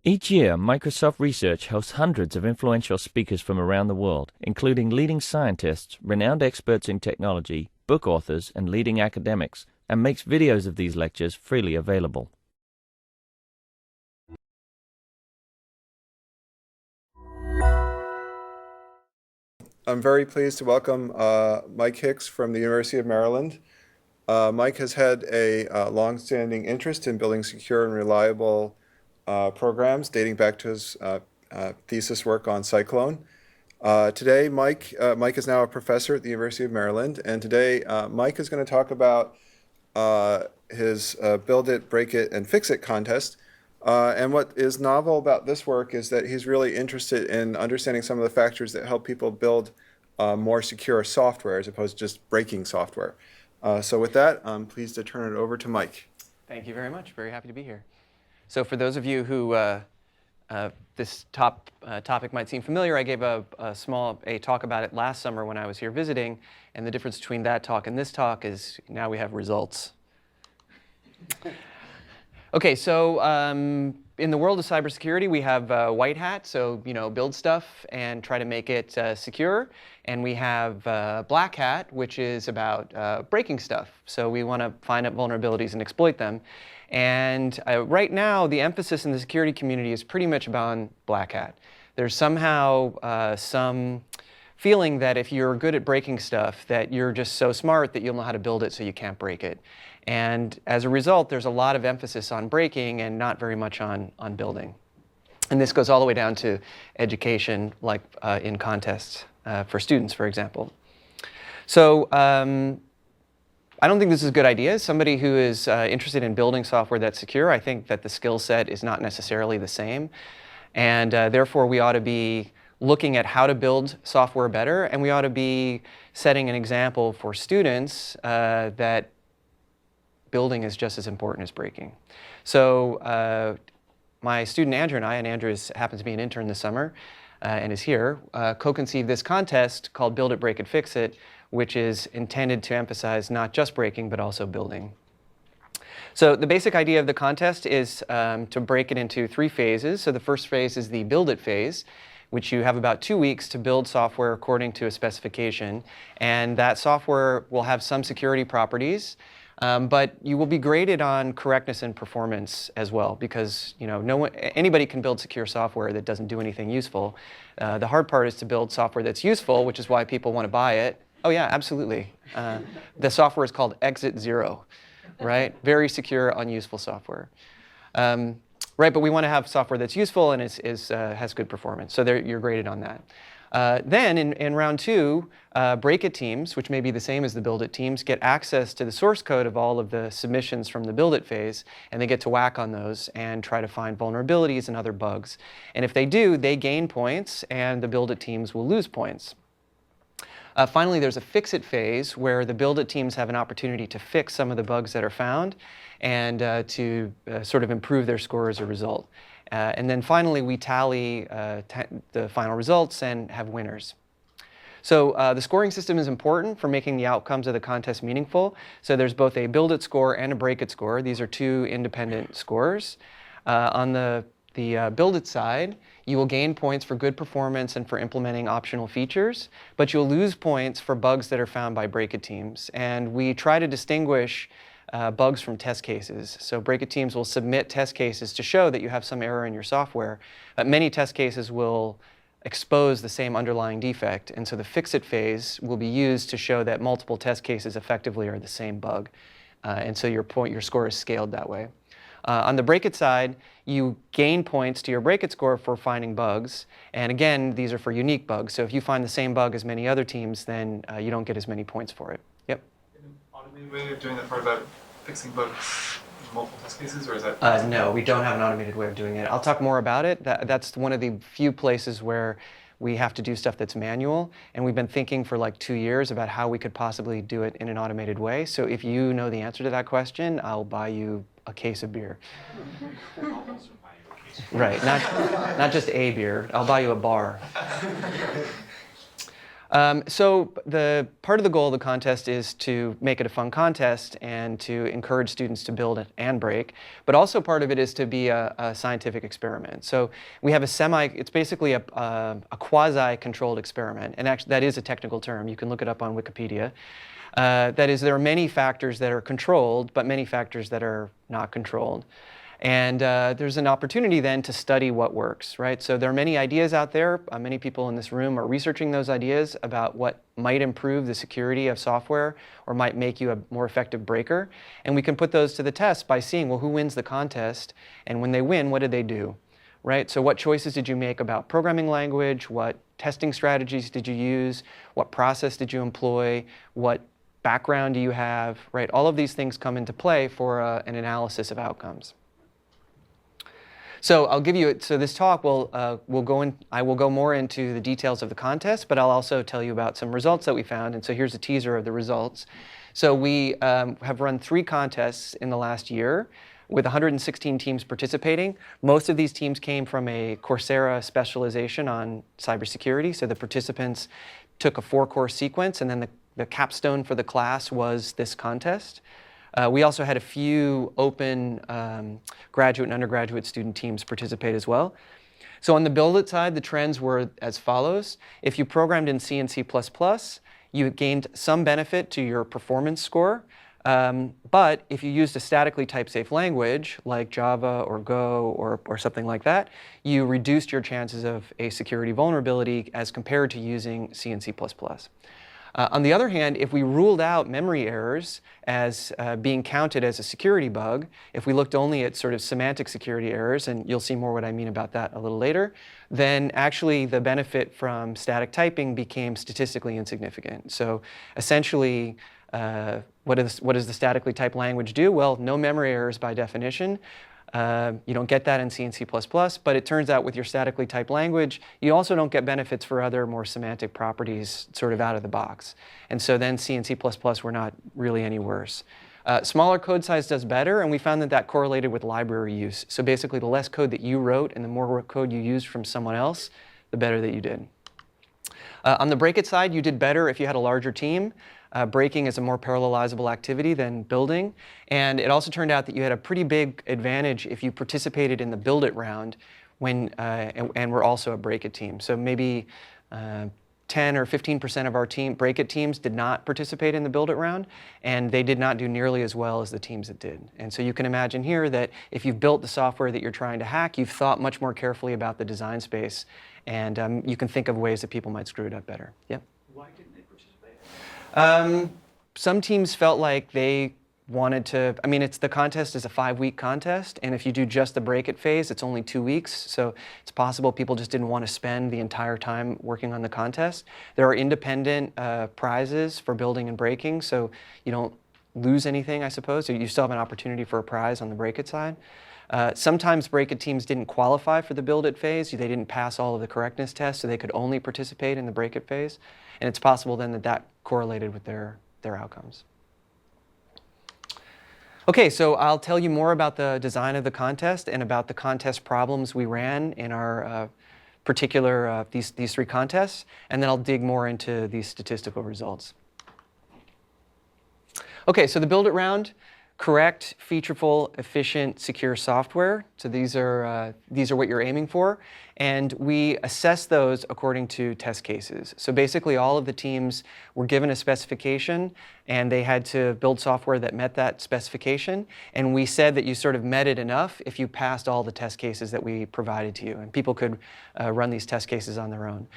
Each year, Microsoft Research hosts hundreds of influential speakers from around the world, including leading scientists, renowned experts in technology, book authors, and leading academics, and makes videos of these lectures freely available. I'm very pleased to welcome Mike Hicks from the University of Maryland. Mike has had a long-standing interest in building secure and reliable programs dating back to his thesis work on Cyclone. Today, Mike is now a professor at the University of Maryland, and today Mike is going to talk about his Build It, Break It, and Fix It contest. And what is novel about this work is that he's really interested in understanding some of the factors that help people build more secure software as opposed to just breaking software. So with that, I'm pleased to turn it over to Mike. Thank you very much. Very happy to be here. So for those of you who this topic might seem familiar, I gave a talk about it last summer when I was here visiting, and the difference between that talk and this talk is now we have results. Okay, so in the world of cybersecurity, we have white hat, so build stuff and try to make it secure, and we have black hat, which is about breaking stuff. So we want to find out vulnerabilities and exploit them. And right now, the emphasis in the security community is pretty much about black hat. There's somehow some feeling that if you're good at breaking stuff, that you're just so smart that you'll know how to build it so you can't break it. And as a result, there's a lot of emphasis on breaking and not very much on building. And this goes all the way down to education, like in contests for students, for example. So I don't think this is a good idea. As somebody who is interested in building software that's secure, I think that the skill set is not necessarily the same. And therefore, we ought to be looking at how to build software better, and we ought to be setting an example for students that building is just as important as breaking. So my student Andrew and Andrew happens to be an intern this summer and is here, co-conceived this contest called Build It, Break It, Fix It, which is intended to emphasize not just breaking, but also building. So the basic idea of the contest is to break it into 3 phases. So the first phase is the Build It phase, which you have about 2 weeks to build software according to a specification. And that software will have some security properties, but you will be graded on correctness and performance as well, because anybody can build secure software that doesn't do anything useful. The hard part is to build software that's useful, which is why people want to buy it. Oh yeah, absolutely. The software is called Exit 0, right? Very secure, unuseful software. Right, but we want to have software that's useful and has good performance. So you're graded on that. Then in round 2, Break It teams, which may be the same as the Build It teams, get access to the source code of all of the submissions from the Build It phase, and they get to whack on those and try to find vulnerabilities and other bugs. And if they do, they gain points, and the Build It teams will lose points. Finally, there's a Fix It phase where the Build It teams have an opportunity to fix some of the bugs that are found and to sort of improve their score as a result. And then finally, we tally the final results and have winners. So the scoring system is important for making the outcomes of the contest meaningful. So there's both a Build It score and a Break It score. These are 2 independent scores. On the Build It side, you will gain points for good performance and for implementing optional features, but you'll lose points for bugs that are found by Break It teams. And we try to distinguish bugs from test cases. So Break It teams will submit test cases to show that you have some error in your software, but many test cases will expose the same underlying defect. And so the Fix It phase will be used to show that multiple test cases effectively are the same bug. And so your score is scaled that way. On the Break It side, you gain points to your Break It score for finding bugs. And again, these are for unique bugs. So if you find the same bug as many other teams, then you don't get as many points for it. Yep. An automated way of doing that part about fixing bugs in multiple test cases, or is that? No, we don't have an automated way of doing it. I'll talk more about it. That's one of the few places where we have to do stuff that's manual, and we've been thinking for like 2 years about how we could possibly do it in an automated way. So if you know the answer to that question, I'll buy you a case of beer. Right, not just a beer. I'll buy you a bar. So the part of the goal of the contest is to make it a fun contest and to encourage students to build and break, but also part of it is to be a scientific experiment. So we have it's basically a quasi-controlled experiment, and actually that is a technical term. You can look it up on Wikipedia. That is, there are many factors that are controlled, but many factors that are not controlled. And there's an opportunity then to study what works, right? So there are many ideas out there. Many people in this room are researching those ideas about what might improve the security of software or might make you a more effective breaker. And we can put those to the test by seeing, well, who wins the contest? And when they win, what did they do, right? So what choices did you make about programming language? What testing strategies did you use? What process did you employ? What background do you have, right? All of these things come into play for an analysis of outcomes. So I'll give you, so this talk I will go more into the details of the contest, but I'll also tell you about some results that we found. And so here's a teaser of the results. So we have run 3 contests in the last year with 116 teams participating. Most of these teams came from a Coursera specialization on cybersecurity. So the participants took a 4-course sequence, and then the capstone for the class was this contest. We also had a few open graduate and undergraduate student teams participate as well. So on the build it side, the trends were as follows. If you programmed in C and C++, you gained some benefit to your performance score. But if you used a statically type safe language like Java or Go or something like that, you reduced your chances of a security vulnerability as compared to using C and C++. On the other hand, if we ruled out memory errors as being counted as a security bug, if we looked only at sort of semantic security errors, and you'll see more what I mean about that a little later, then actually the benefit from static typing became statistically insignificant. So essentially, what does the statically typed language do? Well, no memory errors by definition. You don't get that in C and C++, but it turns out with your statically typed language, you also don't get benefits for other more semantic properties sort of out of the box. And so then C and C++ were not really any worse. Smaller code size does better, and we found that that correlated with library use. So basically, the less code that you wrote and the more code you used from someone else, the better that you did. On the break it side, you did better if you had a larger team. Breaking is a more parallelizable activity than building. And it also turned out that you had a pretty big advantage if you participated in the build it round and were also a break it team. So maybe 10 or 15% of our break it teams did not participate in the build it round, and they did not do nearly as well as the teams that did. And so you can imagine here that if you've built the software that you're trying to hack, you've thought much more carefully about the design space, and you can think of ways that people might screw it up better. Yep. Why didn't they participate? Some teams felt like they wanted to, I mean, the contest is a 5-week contest, and if you do just the break it phase, it's only 2 weeks, so it's possible people just didn't want to spend the entire time working on the contest. There are independent prizes for building and breaking, so you don't lose anything, I suppose. You still have an opportunity for a prize on the break it side. Sometimes break it teams didn't qualify for the build it phase. They didn't pass all of the correctness tests, so they could only participate in the break it phase, and it's possible then that that correlated with their outcomes. Okay, so I'll tell you more about the design of the contest and about the contest problems we ran in our particular, these 3 contests, and then I'll dig more into these statistical results. Okay, so the build it round, correct, featureful, efficient, secure software. So these are what you're aiming for. And we assess those according to test cases. So basically all of the teams were given a specification and they had to build software that met that specification. And we said that you sort of met it enough if you passed all the test cases that we provided to you. And people could run these test cases on their own.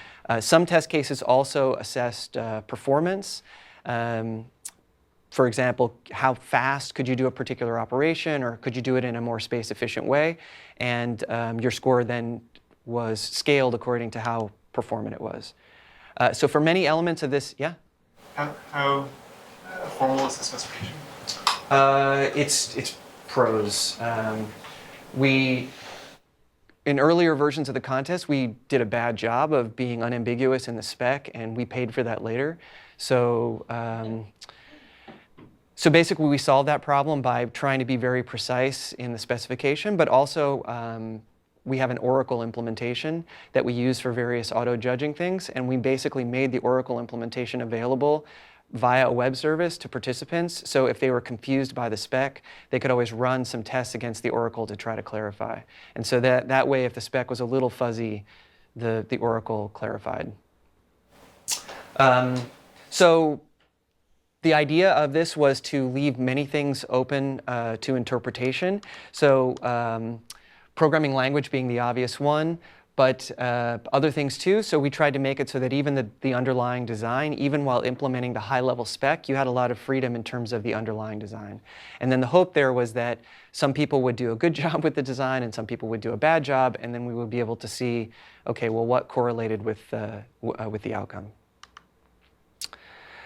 Some test cases also assessed performance. For example, how fast could you do a particular operation, or could you do it in a more space-efficient way? And your score then was scaled according to how performant it was. So for many elements of this, yeah? How formal is the specification? It's prose. In earlier versions of the contest, we did a bad job of being unambiguous in the spec, and we paid for that later. So basically, we solved that problem by trying to be very precise in the specification, but also we have an Oracle implementation that we use for various auto-judging things, and we basically made the Oracle implementation available via a web service to participants. So if they were confused by the spec, they could always run some tests against the Oracle to try to clarify. And so that way, if the spec was a little fuzzy, the Oracle clarified. So the idea of this was to leave many things open to interpretation. So programming language being the obvious one, but other things too. So we tried to make it so that even the underlying design, even while implementing the high-level spec, you had a lot of freedom in terms of the underlying design. And then the hope there was that some people would do a good job with the design and some people would do a bad job, and then we would be able to see, okay, well, what correlated with the outcome.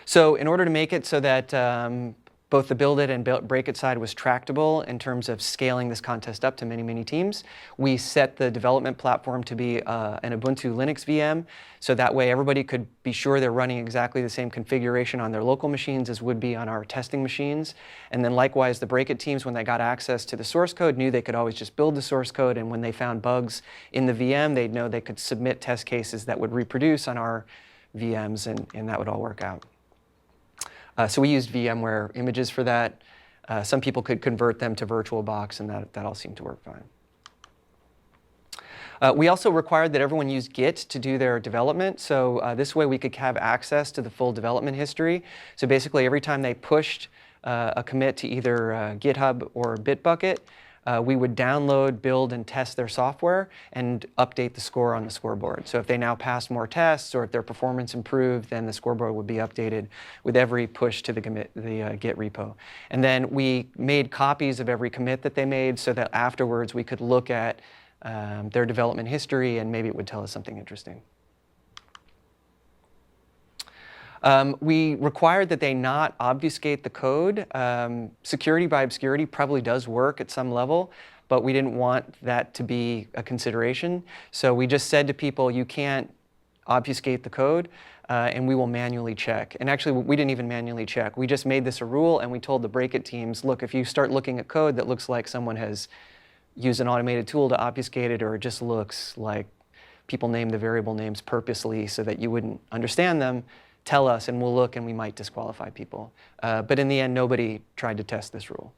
So in order to make it so that both the build it and break it side was tractable in terms of scaling this contest up to many, many teams, we set the development platform to be an Ubuntu Linux VM. So that way everybody could be sure they're running exactly the same configuration on their local machines as would be on our testing machines. And then likewise, the break it teams, when they got access to the source code, knew they could always just build the source code. And when they found bugs in the VM, they'd know they could submit test cases that would reproduce on our VMs, and that would all work out. So we used VMware images for that. Some people could convert them to VirtualBox, and that all seemed to work fine. We also required that everyone use Git to do their development. So this way we could have access to the full development history. So basically every time they pushed a commit to either GitHub or Bitbucket, we would download, build, and test their software and update the score on the scoreboard. So if they now passed more tests or if their performance improved, then the scoreboard would be updated with every push to the Git repo. And then we made copies of every commit that they made so that afterwards we could look at their development history and maybe it would tell us something interesting. We required that they not obfuscate the code. Security by obscurity probably does work at some level, but we didn't want that to be a consideration. So we just said to people, you can't obfuscate the code, and we will manually check. And actually, we didn't even manually check. We just made this a rule, and we told the break-it teams, look, if you start looking at code that looks like someone has used an automated tool to obfuscate it, or it just looks like people named the variable names purposely so that you wouldn't understand them, tell us and we'll look and we might disqualify people. But in the end, nobody tried to test this rule.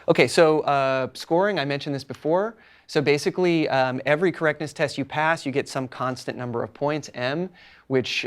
Okay, so scoring, I mentioned this before. So basically, every correctness test you pass, you get some constant number of points, M, which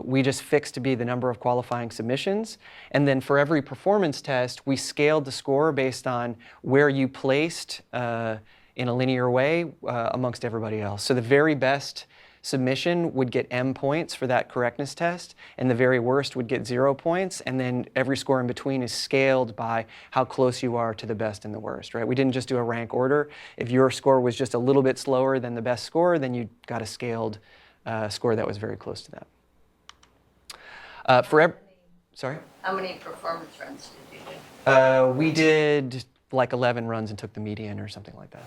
we just fixed to be the number of qualifying submissions. And then for every performance test, we scaled the score based on where you placed in a linear way amongst everybody else. So the very best submission would get M points for that correctness test, and the very worst would get 0 points, and then every score in between is scaled by how close you are to the best and the worst, right? We didn't just do a rank order. If your score was just a little bit slower than the best score, then you got a scaled score that was very close to that. Sorry? How many performance runs did you do? We did like 11 runs and took the median or something like that.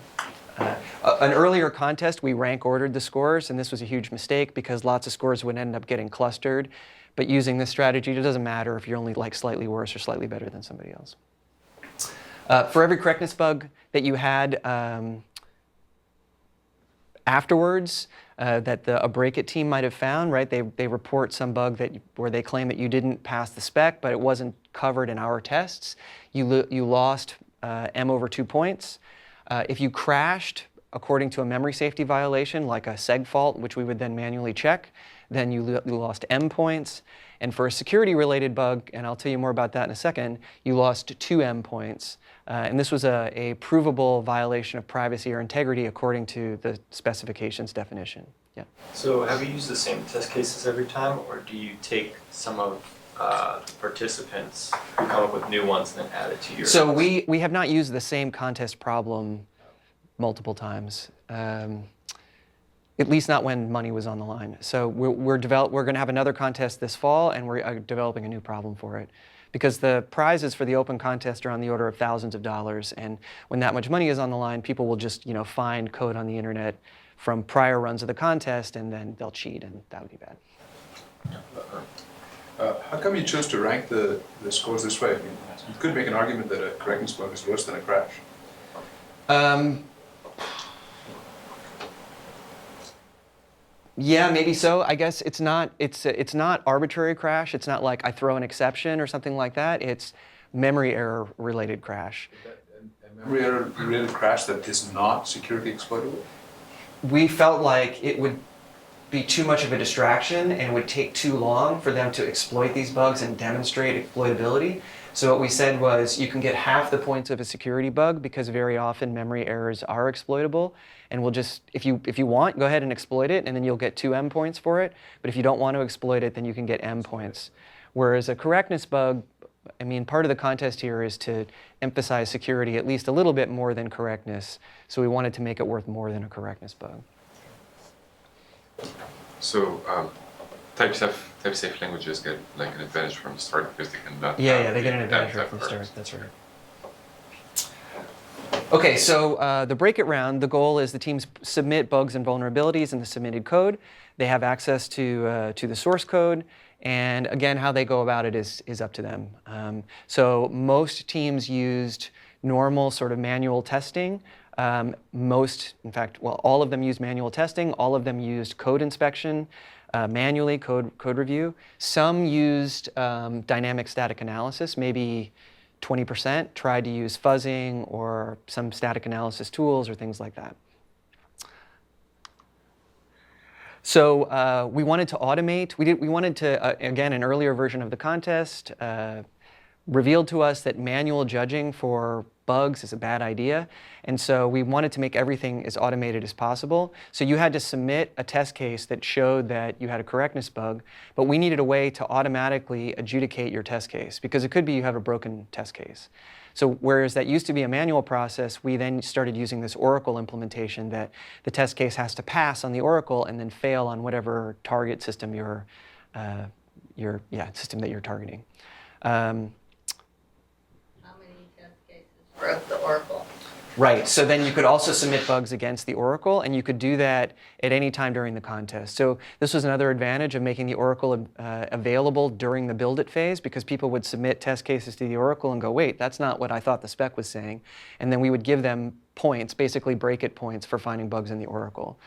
An earlier contest, we rank ordered the scores, and this was a huge mistake because lots of scores would end up getting clustered. But using this strategy, it doesn't matter if you're only like slightly worse or slightly better than somebody else. For every correctness bug that you had afterwards, that a break-it team might have found, right? They report some bug where they claim that you didn't pass the spec, but it wasn't covered in our tests. You lost M over 2 points. If you crashed according to a memory safety violation, like a seg fault, which we would then manually check, then you lost M points. And for a security-related bug, and I'll tell you more about that in a second, you lost 2 M points. And this was a provable violation of privacy or integrity according to the specifications definition. Yeah. So have you used the same test cases every time, or do you take some of the participants who come up with new ones and then add it to your... So we have not used the same contest problem multiple times, at least not when money was on the line. So we're going to have another contest this fall, and we're developing a new problem for it. Because the prizes for the open contest are on the order of thousands of dollars, and when that much money is on the line, people will just find code on the internet from prior runs of the contest, and then they'll cheat, and that would be bad. How come you chose to rank the scores this way? I mean, you could make an argument that a correctness bug is worse than a crash. Yeah, maybe so. I guess it's not arbitrary crash. It's not like I throw an exception or something like that. It's memory error related crash. A memory error related crash that is not security exploitable? We felt like it would be too much of a distraction and would take too long for them to exploit these bugs and demonstrate exploitability. So what we said was you can get half the points of a security bug because very often memory errors are exploitable. And we'll just, if you want, go ahead and exploit it, and then you'll get 2 M points for it. But if you don't want to exploit it, then you can get M points. Whereas a correctness bug, I mean, part of the contest here is to emphasize security at least a little bit more than correctness. So we wanted to make it worth more than a correctness bug. So type-safe languages get like an advantage from the start because they cannot. Yeah, they get an advantage right from the start. That's right. Okay, so the break it round, the goal is the teams submit bugs and vulnerabilities in the submitted code. They have access to the source code, and again, how they go about it is up to them. So most teams used normal sort of manual testing. In fact, all of them used manual testing. All of them used code inspection, manually, code review. Some used dynamic static analysis, maybe 20% tried to use fuzzing or some static analysis tools or things like that. So we wanted to automate. We wanted to, again, an earlier version of the contest revealed to us that manual judging for bugs is a bad idea. And so we wanted to make everything as automated as possible. So you had to submit a test case that showed that you had a correctness bug, but we needed a way to automatically adjudicate your test case, because it could be you have a broken test case. So whereas that used to be a manual process, we then started using this Oracle implementation that the test case has to pass on the Oracle and then fail on whatever target system system that you're targeting. How many test cases broke the Oracle? Right, so then you could also submit bugs against the Oracle, and you could do that at any time during the contest. So this was another advantage of making the Oracle available during the build it phase, because people would submit test cases to the Oracle and go, wait, that's not what I thought the spec was saying. And then we would give them points, basically break it points for finding bugs in the Oracle.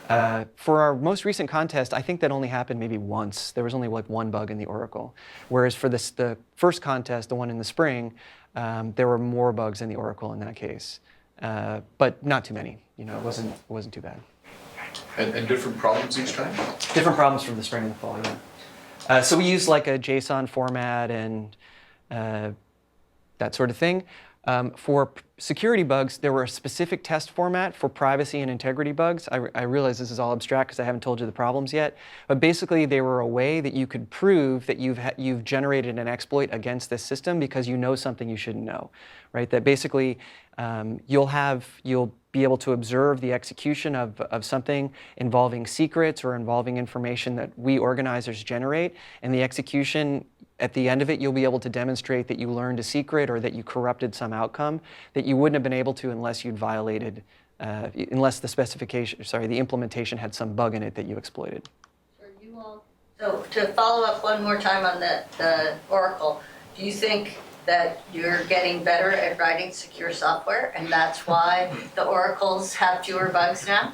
For our most recent contest, I think that only happened maybe once. There was only like 1 bug in the Oracle. Whereas for the first contest, the one in the spring, there were more bugs in the Oracle in that case. But not too many. You know, it wasn't too bad. And different problems each time? Different problems from the spring and the fall, yeah. So we use like a JSON format and that sort of thing. For security bugs, there were a specific test format for privacy and integrity bugs. I realize this is all abstract because I haven't told you the problems yet. But basically, they were a way that you could prove that you've generated an exploit against this system because you know something you shouldn't know, right? That basically you'll be able to observe the execution of something involving secrets or involving information that we organizers generate, and the execution, at the end of it, you'll be able to demonstrate that you learned a secret or that you corrupted some outcome that you wouldn't have been able to unless you'd violated, unless the implementation had some bug in it that you exploited. So to follow up one more time on the Oracle, do you think that you're getting better at writing secure software, and that's why the Oracles have fewer bugs now?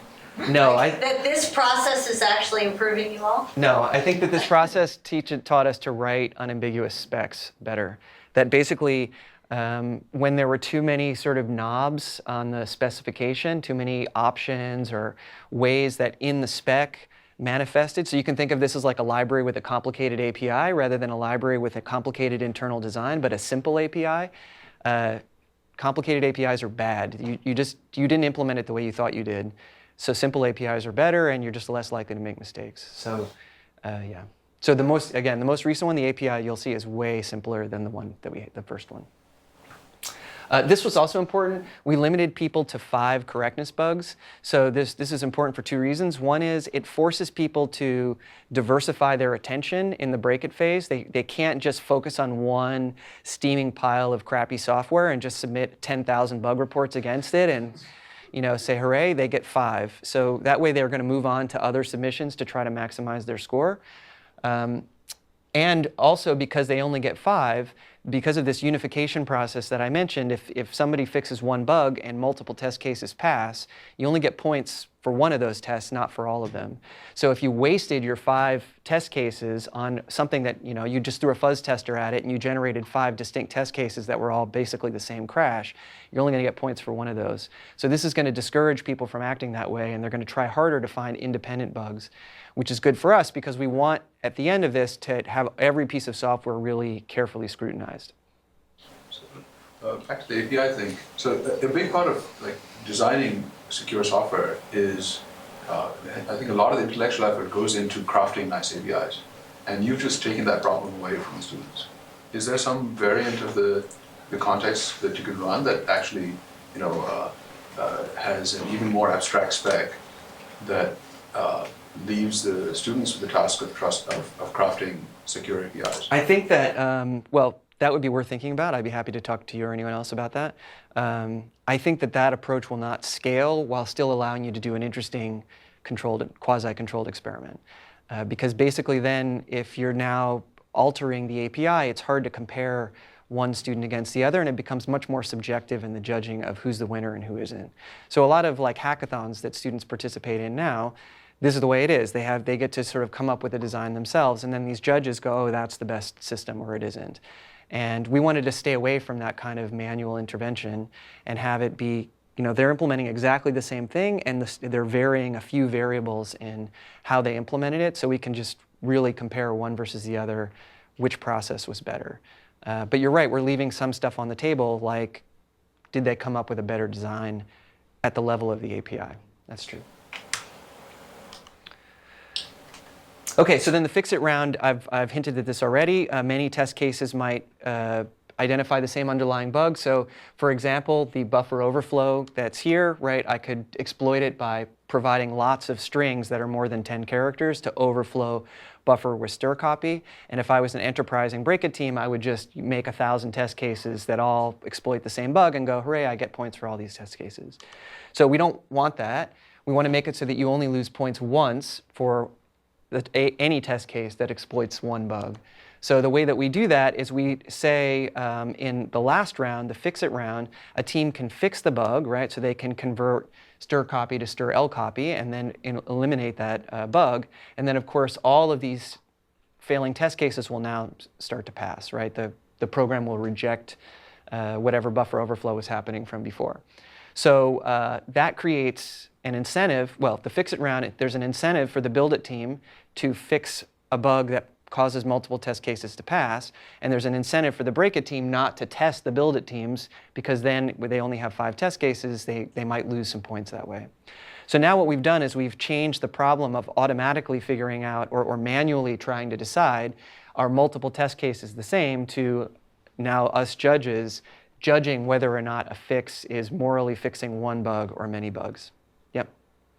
No, that this process is actually improving you all? No, I think that this process taught us to write unambiguous specs better. That basically, when there were too many sort of knobs on the specification, too many options or ways that in the spec manifested, so you can think of this as like a library with a complicated API rather than a library with a complicated internal design, but a simple API. Complicated APIs are bad. You didn't implement it the way you thought you did. So simple APIs are better, and you're just less likely to make mistakes. So, yeah. So the most recent one, the API you'll see is way simpler than the first one. This was also important. We limited people to 5 correctness bugs. So this is important for 2 reasons. One is it forces people to diversify their attention in the break it phase. They can't just focus on one steaming pile of crappy software and just submit 10,000 bug reports against it and say, hooray, they get 5. So that way they're going to move on to other submissions to try to maximize their score. And also because they only get 5, because of this unification process that I mentioned, if somebody fixes one bug and multiple test cases pass, you only get points for one of those tests, not for all of them. So if you wasted your 5 test cases on something that, you just threw a fuzz tester at it and you generated 5 distinct test cases that were all basically the same crash, you're only going to get points for one of those. So this is going to discourage people from acting that way, and they're going to try harder to find independent bugs, which is good for us because we want, at the end of this, to have every piece of software really carefully scrutinized. So, back to the API thing. So a big part of designing secure software is, I think a lot of the intellectual effort goes into crafting nice APIs. And you've just taken that problem away from the students. Is there some variant of the context that you could run that actually, has an even more abstract spec that leaves the students with the task of crafting secure APIs? I think that, well, that would be worth thinking about. I'd be happy to talk to you or anyone else about that. I think that approach will not scale while still allowing you to do an interesting quasi-controlled experiment. Because basically then, if you're now altering the API, it's hard to compare one student against the other, and it becomes much more subjective in the judging of who's the winner and who isn't. So a lot of hackathons that students participate in now, this is the way it is. They get to sort of come up with a design themselves, and then these judges go, oh, that's the best system, or it isn't. And we wanted to stay away from that kind of manual intervention and have it be, they're implementing exactly the same thing, and they're varying a few variables in how they implemented it, so we can just really compare one versus the other, which process was better. But you're right, we're leaving some stuff on the table, like, did they come up with a better design at the level of the API? That's true. Okay, so then the fix-it round, I've hinted at this already. Many test cases might identify the same underlying bug. So, for example, the buffer overflow that's here, right, I could exploit it by providing lots of strings that are more than 10 characters to overflow buffer with stir copy. And if I was an enterprising break-it team, I would just make 1,000 test cases that all exploit the same bug and go, hooray, I get points for all these test cases. So we don't want that. We want to make it so that you only lose points once for any test case that exploits one bug. So the way that we do that is we say in the last round, the fix-it round, a team can fix the bug, right? So they can convert stir copy to stir L copy and then eliminate that bug. And then, of course, all of these failing test cases will now start to pass, right? The program will reject whatever buffer overflow was happening from before. So that creates an incentive. Well, the fix-it round, there's an incentive for the build-it team to fix a bug that causes multiple test cases to pass, and there's an incentive for the break-it team not to test the build-it teams, because then they only have 5 test cases, they might lose some points that way. So now what we've done is we've changed the problem of automatically figuring out or manually trying to decide are multiple test cases the same to now us judges judging whether or not a fix is morally fixing one bug or many bugs. Yep.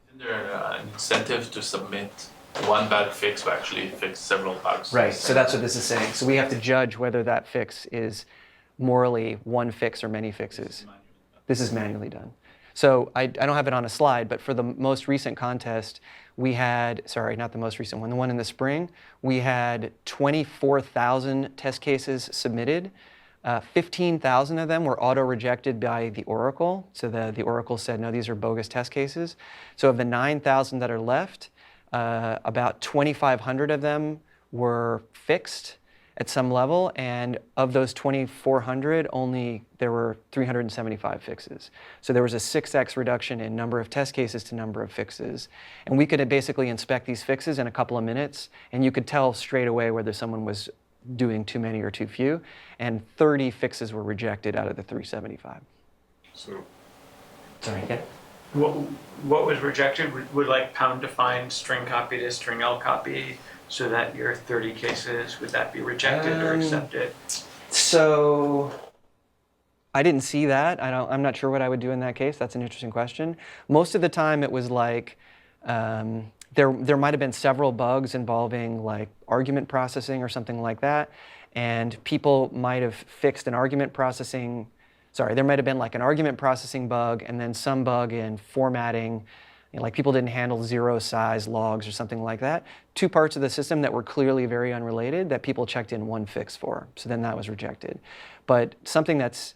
Isn't there an incentive to submit one bad fix to actually fix several bugs? Right, so that's what this is saying. So we have to judge whether that fix is morally one fix or many fixes. This is manually done. So I don't have it on a slide, but for the most recent contest, we had, sorry, not the most recent one, the one in the spring, we had 24,000 test cases submitted. 15,000 of them were auto-rejected by the Oracle. So the Oracle said, no, these are bogus test cases. So of the 9,000 that are left, about 2,500 of them were fixed at some level, and of those 2,400, there were 375 fixes. So there was a 6x reduction in number of test cases to number of fixes. And we could basically inspect these fixes in a couple of minutes, and you could tell straight away whether someone was doing too many or too few, and 30 fixes were rejected out of the 375. So, Sorry, yeah? What was rejected? Would like pound define string copy to string L copy so that your 30 cases, would that be rejected or accepted? So I didn't see that. I'm not sure what I would do in that case. That's an interesting question. Most of the time it was like, there might have been several bugs involving like argument processing or something like that, and people might have fixed an argument processing, sorry, there might have been like an argument processing bug and then some bug in formatting, like people didn't handle 0 size logs or something like that. 2 parts of the system that were clearly very unrelated that people checked in 1 fix for. So then that was rejected. But something that's,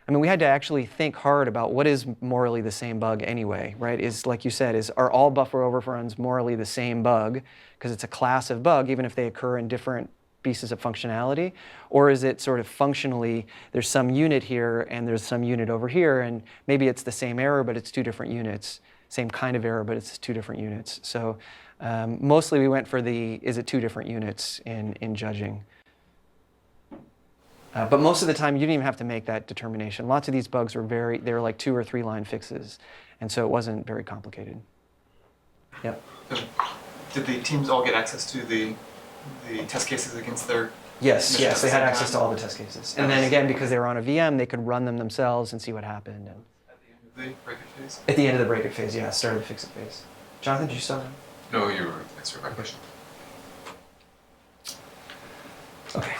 I mean, we had to actually think hard about what is morally the same bug anyway, right? Is, like you said, are all buffer overruns morally the same bug? Because it's a class of bug, even if they occur in different pieces of functionality, or is it sort of functionally, there's some unit here and there's some unit over here, and maybe it's the same error, but it's 2 different units. Same kind of error, but it's 2 different units. So mostly we went for the, is it 2 different units in judging. But most of the time, you didn't even have to make that determination. Lots of these bugs were they were like 2 or 3 line fixes, and so it wasn't very complicated. Yep. Did the teams all get access to the test cases against their Yes, mission at the they had same access time? to all the test cases. And then again, because they were on a VM, they could run them themselves and see what happened. And At the end of the break-it phase? at the end of the break-it phase, yeah, started the fix-it phase. Jonathan, did you still have? No, you answered my question. Okay.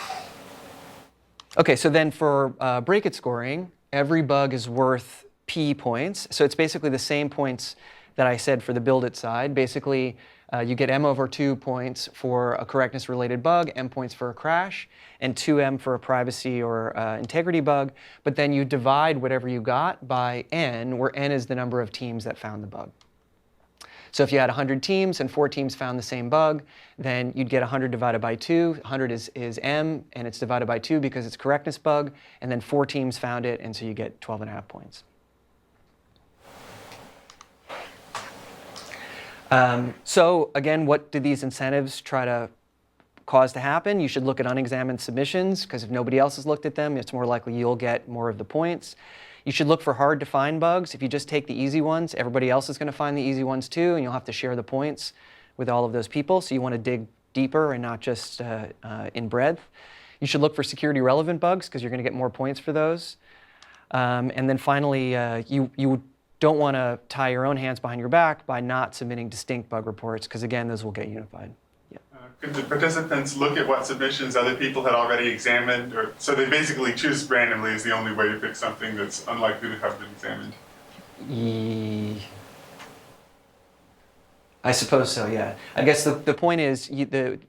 Okay, so then for break-it scoring, every bug is worth P points. So it's basically the same points that I said for the build it side. Basically, you get M over 2 points for a correctness-related bug, M points for a crash, and 2M for a privacy or integrity bug. But then you divide whatever you got by N, where N is the number of teams that found the bug. So if you had 100 teams and 4 teams found the same bug, then you'd get 100 divided by 2. 100 is M, and it's divided by 2 because it's a correctness bug. And then 4 teams found it, and so you get 12.5 points. So again, what did these incentives try to cause to happen? You should look at unexamined submissions, because if nobody else has looked at them, it's more likely you'll get more of the points. You should look for hard to find bugs. If you just take the easy ones, everybody else is going to find the easy ones too, and you'll have to share the points with all of those people. So you want to dig deeper and not just in breadth. You should look for security relevant bugs, because you're going to get more points for those. And then finally, you don't want to tie your own hands behind your back by not submitting distinct bug reports, because again, those will get unified. Yeah. Could the participants look at what submissions other people had already examined, or so they basically choose randomly is the only way to pick something that's unlikely to have been examined? I suppose so, yeah. I guess the point is,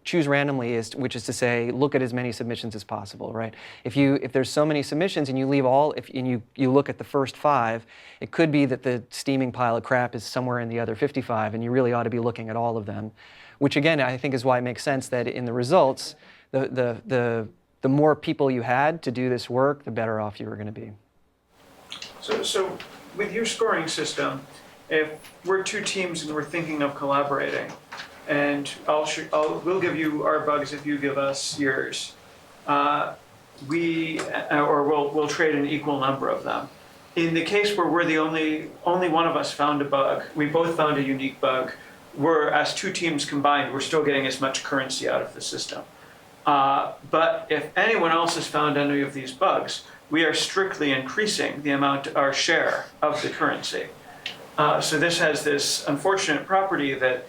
choose randomly, which is to say, look at as many submissions as possible, right? If there's so many submissions and you leave and you look at the first 5, it could be that the steaming pile of crap is somewhere in the other 55, and you really ought to be looking at all of them. Which again, I think is why it makes sense that in the results, the more people you had to do this work, the better off you were going to be. So with your scoring system, if we're 2 teams and we're thinking of collaborating, and we'll give you our bugs if you give us yours, we'll trade an equal number of them. In the case where we're the only one of us found a bug, we both found a unique bug, as 2 teams combined, we're still getting as much currency out of the system. But if anyone else has found any of these bugs, we are strictly increasing the amount, our share of the currency. So this has this unfortunate property that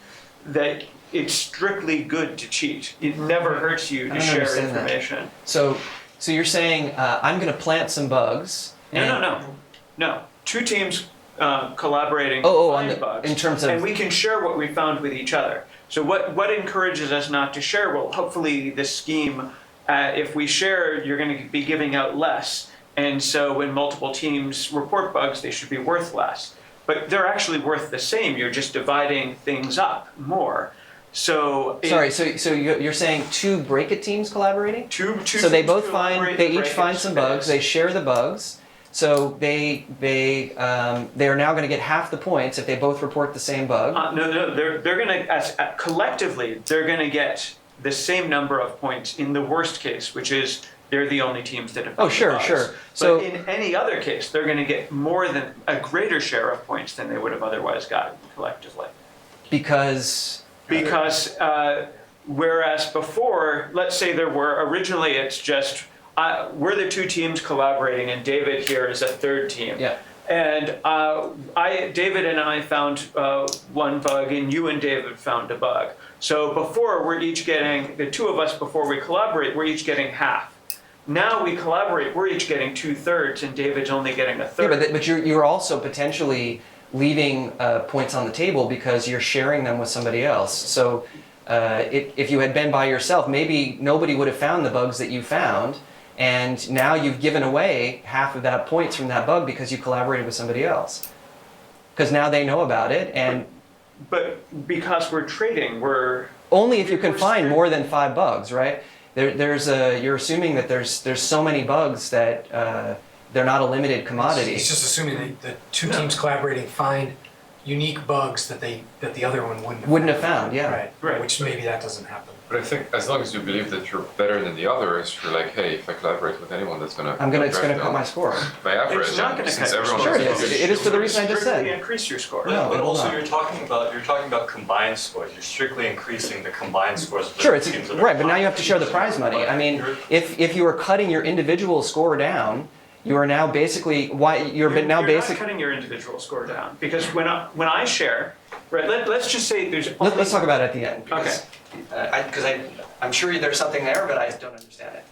it's strictly good to cheat. It never hurts you to share information. So you're saying I'm going to plant some bugs. No. 2 teams collaborating find bugs, in terms of, and we can share what we found with each other. So what encourages us not to share? Well, hopefully this scheme, if we share, you're going to be giving out less. And so when multiple teams report bugs, they should be worth less. But they're actually worth the same. You're just dividing things up more. So so you're saying 2 break-it teams collaborating? Two so they both they each find some bugs. They share the bugs. So they are now going to get half the points if they both report the same bug. No, they're going to collectively they're going to get the same number of points in the worst case, which is they're the only teams that have found bugs. Sure. So in any other case, they're going to get more than a greater share of points than they would have otherwise gotten collectively. Because whereas before, let's say there were originally it's just we're the 2 teams collaborating, and David here is a 3rd team. Yeah. And David and I found 1 bug, and you and David found a bug. So before, we're each getting, the 2 of us before we collaborate, we're each getting half. Now we collaborate, we're each getting 2/3, and David's only getting 1/3. Yeah, but you're also potentially leaving points on the table because you're sharing them with somebody else. So if you had been by yourself, maybe nobody would have found the bugs that you found, and now you've given away half of that points from that bug because you collaborated with somebody else. Because now they know about it, and But because we're trading, we're only if you can find more than 5 bugs, right? You're assuming that there's so many bugs that they're not a limited commodity. It's just assuming that two teams collaborating find unique bugs that the other one wouldn't have found. Yeah. Right. Which maybe that doesn't happen. But I think as long as you believe that you're better than the others, you're like, hey, if I collaborate with anyone, that's gonna it's gonna cut my score. My average. It's not going to cut your everyone score. Sure, it is for the reason I just said. Increase your score. No, But it will also not. you're talking about combined scores. You're strictly increasing the combined scores of the Sure, it's teams that are right, but now you have to share the teams. prize money. I mean, if you are cutting your individual score down, you are now basically You're not cutting your individual score down, because when I share, right? Let's just say there's. Let's talk about it at the end. Okay. Because I'm sure there's something there, but I don't understand it.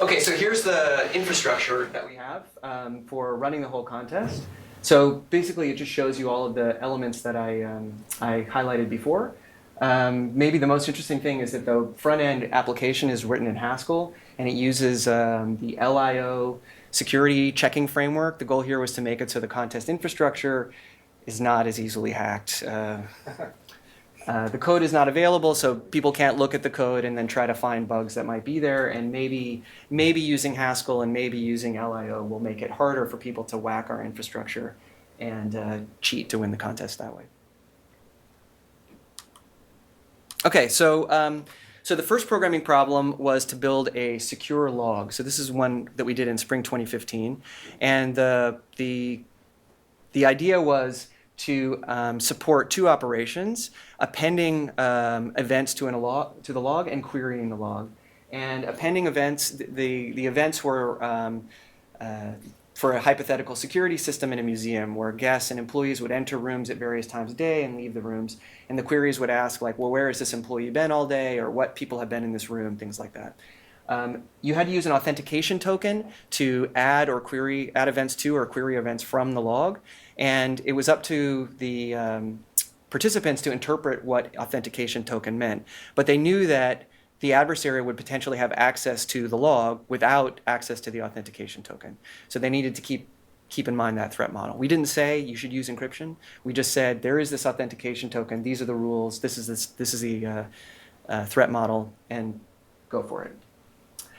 Okay, so here's the infrastructure that we have for running the whole contest. So basically, it just shows you all of the elements that I highlighted before. Maybe the most interesting thing is that the front-end application is written in Haskell, and it uses the LIO security checking framework. The goal here was to make it so the contest infrastructure is not as easily hacked. The code is not available, so people can't look at the code and then try to find bugs that might be there, and maybe using Haskell and maybe using LIO will make it harder for people to whack our infrastructure and cheat to win the contest that way. Okay, so the first programming problem was to build a secure log. So this is one that we did in spring 2015, and the idea was to support 2 operations: appending events to the log and querying the log. And appending events, the events were for a hypothetical security system in a museum where guests and employees would enter rooms at various times of day and leave the rooms. And the queries would ask, like, well, where has this employee been all day, or what people have been in this room, things like that. You had to use an authentication token to add events to or query events from the log. And it was up to the participants to interpret what authentication token meant. But they knew that the adversary would potentially have access to the log without access to the authentication token. So they needed to keep in mind that threat model. We didn't say you should use encryption. We just said there is this authentication token. These are the rules. This is the threat model, and go for it.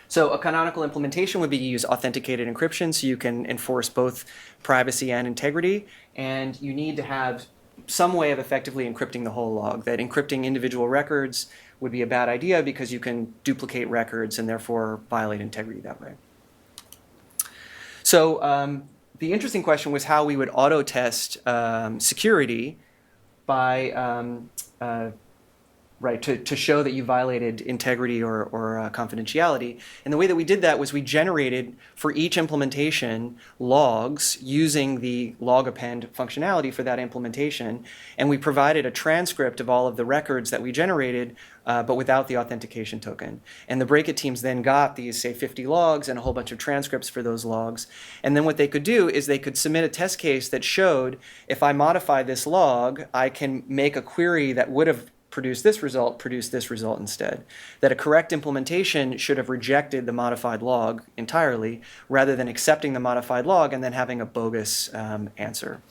So a canonical implementation would be to use authenticated encryption, so you can enforce both privacy and integrity. And you need to have some way of effectively encrypting the whole log. That encrypting individual records would be a bad idea because you can duplicate records and therefore violate integrity that way. So the interesting question was how we would auto-test security by to show that you violated integrity or confidentiality. And the way that we did that was we generated for each implementation logs using the log append functionality for that implementation. And we provided a transcript of all of the records that we generated, but without the authentication token. And the break-it teams then got these, say, 50 logs and a whole bunch of transcripts for those logs. And then what they could do is they could submit a test case that showed if I modify this log, I can make a query that would have produce this result instead. That a correct implementation should have rejected the modified log entirely rather than accepting the modified log and then having a bogus answer.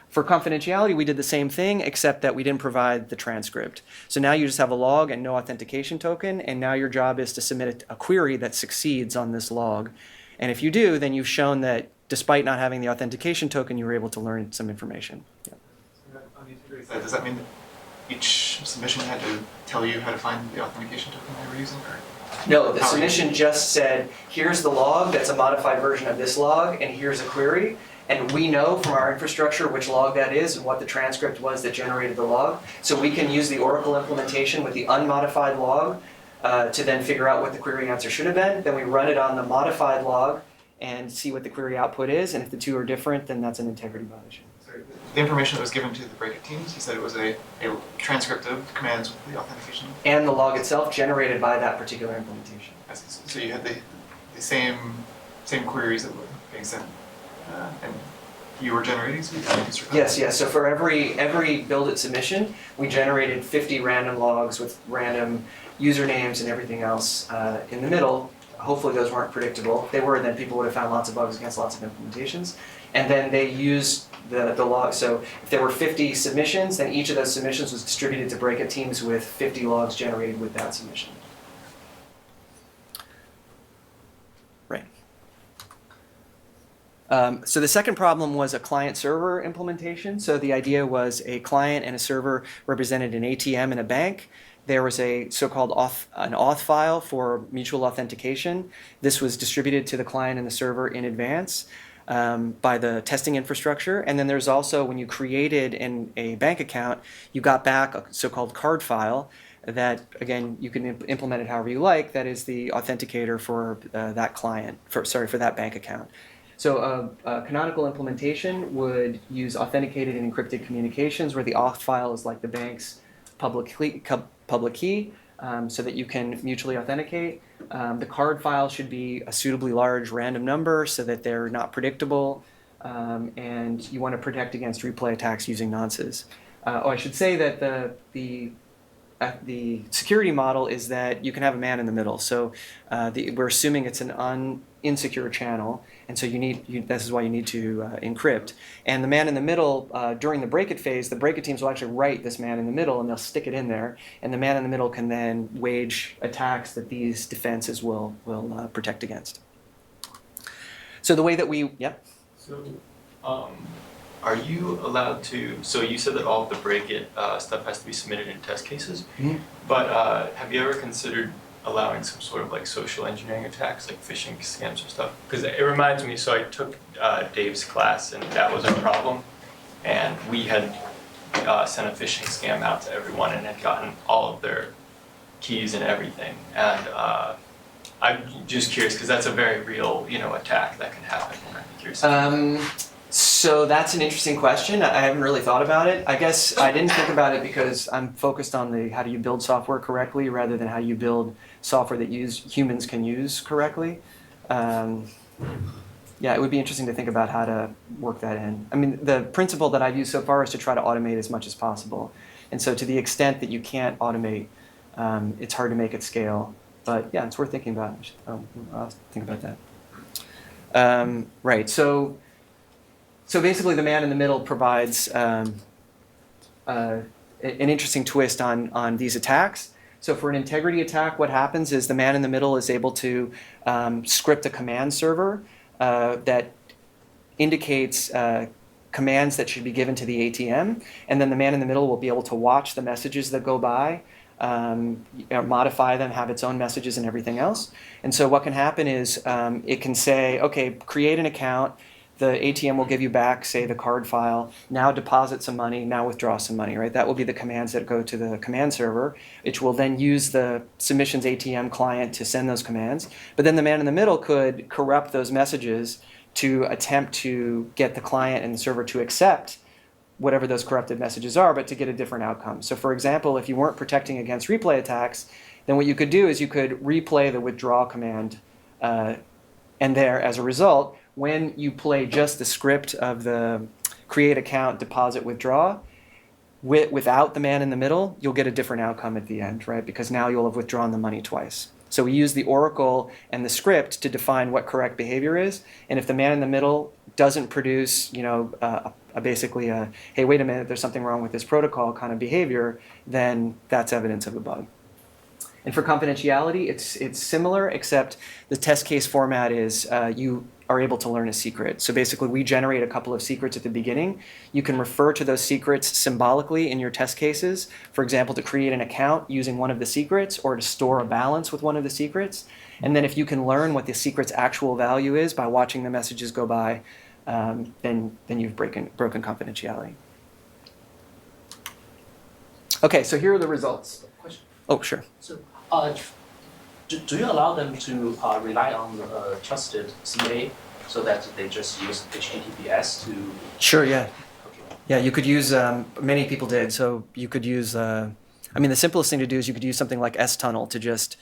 For confidentiality, we did the same thing, except that we didn't provide the transcript. So now you just have a log and no authentication token, and now your job is to submit a query that succeeds on this log. And if you do, then you've shown that despite not having the authentication token, you were able to learn some information. Yeah. On the integrity side, does that mean that each submission had to tell you how to find the authentication token they were using? Or? No, the submission just said, here's the log that's a modified version of this log, and here's a query. And we know from our infrastructure which log that is and what the transcript was that generated the log. So we can use the Oracle implementation with the unmodified log to then figure out what the query answer should have been. Then we run it on the modified log and see what the query output is. And if the two are different, then that's an integrity violation. The information that was given to the break-it teams, you said it was a transcript of commands with the authentication. And the log itself generated by that particular implementation. So you had the same queries that were being sent, and you were generating some user code? Yes. So for every build it submission, we generated 50 random logs with random usernames and everything else in the middle. Hopefully those weren't predictable. If they were, then people would have found lots of bugs against lots of implementations. And then they used the log. So if there were 50 submissions, then each of those submissions was distributed to break-it teams with 50 logs generated with that submission. Right. So the second problem was a client-server implementation. So the idea was a client and a server represented an ATM and a bank. There was a so-called an auth file for mutual authentication. This was distributed to the client and the server in advance by the testing infrastructure. And then there's also, when you created a bank account, you got back a so-called card file that, again, you can implement it however you like. That is the authenticator for that client, for that bank account. So a canonical implementation would use authenticated and encrypted communications, where the auth file is like the bank's public key, so that you can mutually authenticate. The card file should be a suitably large random number so that they're not predictable, and you want to protect against replay attacks using nonces. I should say that the security model is that you can have a man in the middle. So we're assuming it's an insecure channel, and so this is why you need to encrypt. And the man in the middle, during the break-it phase, the break-it teams will actually write this man in the middle, and they'll stick it in there, and the man in the middle can then wage attacks that these defenses will protect against. So the way that So, are you allowed to, so you said that all of the break-it stuff has to be submitted in test cases, but have you ever considered allowing some sort of like social engineering attacks, like phishing scams or stuff? Because it reminds me, so I took Dave's class and that was a problem, and we had sent a phishing scam out to everyone and had gotten all of their keys and everything. And I'm just curious, because that's a very real, attack that can happen. I'm curious. So that's an interesting question. I haven't really thought about it. I guess I didn't think about it because I'm focused on how do you build software correctly rather than how you build software that humans can use correctly. Yeah, it would be interesting to think about how to work that in. I mean, the principle that I've used so far is to try to automate as much as possible. And so to the extent that you can't automate, it's hard to make it scale. But yeah, it's worth thinking about. I'll think about that. Right, so basically the man in the middle provides an interesting twist on these attacks. So for an integrity attack, what happens is the man in the middle is able to script a command server that indicates commands that should be given to the ATM, and then the man in the middle will be able to watch the messages that go by, modify them, have its own messages and everything else. And so what can happen is it can say, okay, create an account. The ATM will give you back, say, the card file. Now deposit some money, now withdraw some money, right? That will be the commands that go to the command server, which will then use the submissions ATM client to send those commands. But then the man in the middle could corrupt those messages to attempt to get the client and the server to accept whatever those corrupted messages are, but to get a different outcome. So for example, if you weren't protecting against replay attacks, then what you could do is you could replay the withdraw command, and there, as a result, when you play just the script of the create account, deposit, withdraw, without the man in the middle, you'll get a different outcome at the end, right? Because now you'll have withdrawn the money twice. So we use the oracle and the script to define what correct behavior is. And if the man in the middle doesn't produce, basically a, hey, wait a minute, there's something wrong with this protocol kind of behavior, then that's evidence of a bug. And for confidentiality, it's similar, except the test case format is you are able to learn a secret. So basically, we generate a couple of secrets at the beginning. You can refer to those secrets symbolically in your test cases. For example, to create an account using one of the secrets, or to store a balance with one of the secrets. And then if you can learn what the secret's actual value is by watching the messages go by, then you've broken confidentiality. Okay, so here are the results. Question. Oh, sure. So, do you allow them to rely on trusted CA so that they just use HTTPS to? Sure, yeah. Okay. Yeah, you could use, many people did, so you could use, the simplest thing to do is you could use something like S-Tunnel to just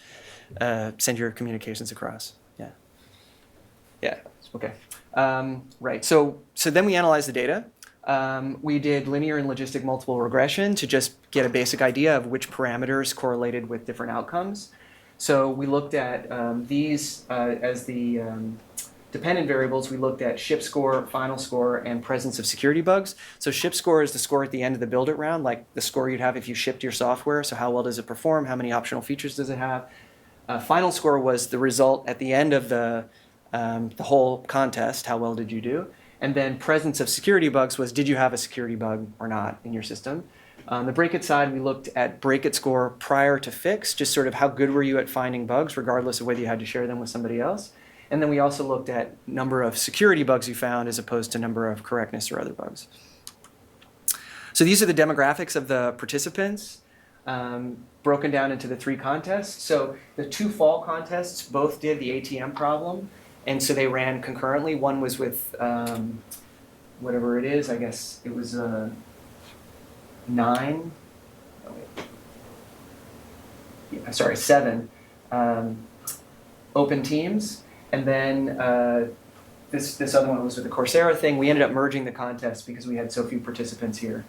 send your communications across, yeah. Yeah. Okay. Right. So then we analyzed the data. We did linear and logistic multiple regression to just get a basic idea of which parameters correlated with different outcomes. So we looked at these as the dependent variables. We looked at ship score, final score, and presence of security bugs. So ship score is the score at the end of the build it round, like the score you'd have if you shipped your software. So how well does it perform? How many optional features does it have? Final score was the result at the end of the whole contest. How well did you do? And then presence of security bugs was, did you have a security bug or not in your system? On the break it side, we looked at break it score prior to fix, just sort of how good were you at finding bugs, regardless of whether you had to share them with somebody else. And then we also looked at number of security bugs you found as opposed to number of correctness or other bugs. So these are the demographics of the participants, broken down into the 3 contests. So the 2 fall contests both did the ATM problem, and so they ran concurrently. One was with whatever it is, I guess it was 7 open teams. And then this other one was with the Coursera thing. We ended up merging the contest because we had so few participants here.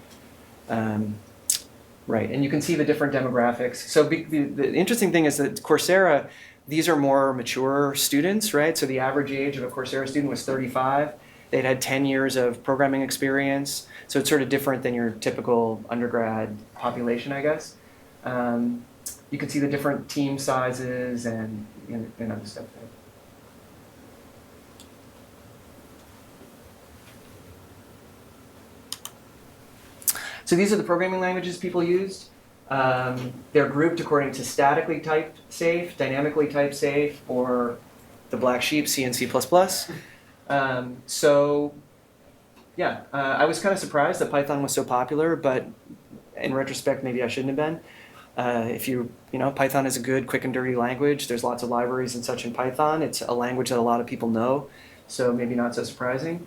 Right, and you can see the different demographics. So the interesting thing is that Coursera, these are more mature students, right? So the average age of a Coursera student was 35. They'd had 10 years of programming experience. So it's sort of different than your typical undergrad population, I guess. You can see the different team sizes and other stuff there. So these are the programming languages people used. They're grouped according to statically typed safe, dynamically typed safe, or the black sheep, C and C++. I was kind of surprised that Python was so popular, but in retrospect, maybe I shouldn't have been. Python is a good, quick and dirty language. There's lots of libraries and such in Python. It's a language that a lot of people know, so maybe not so surprising.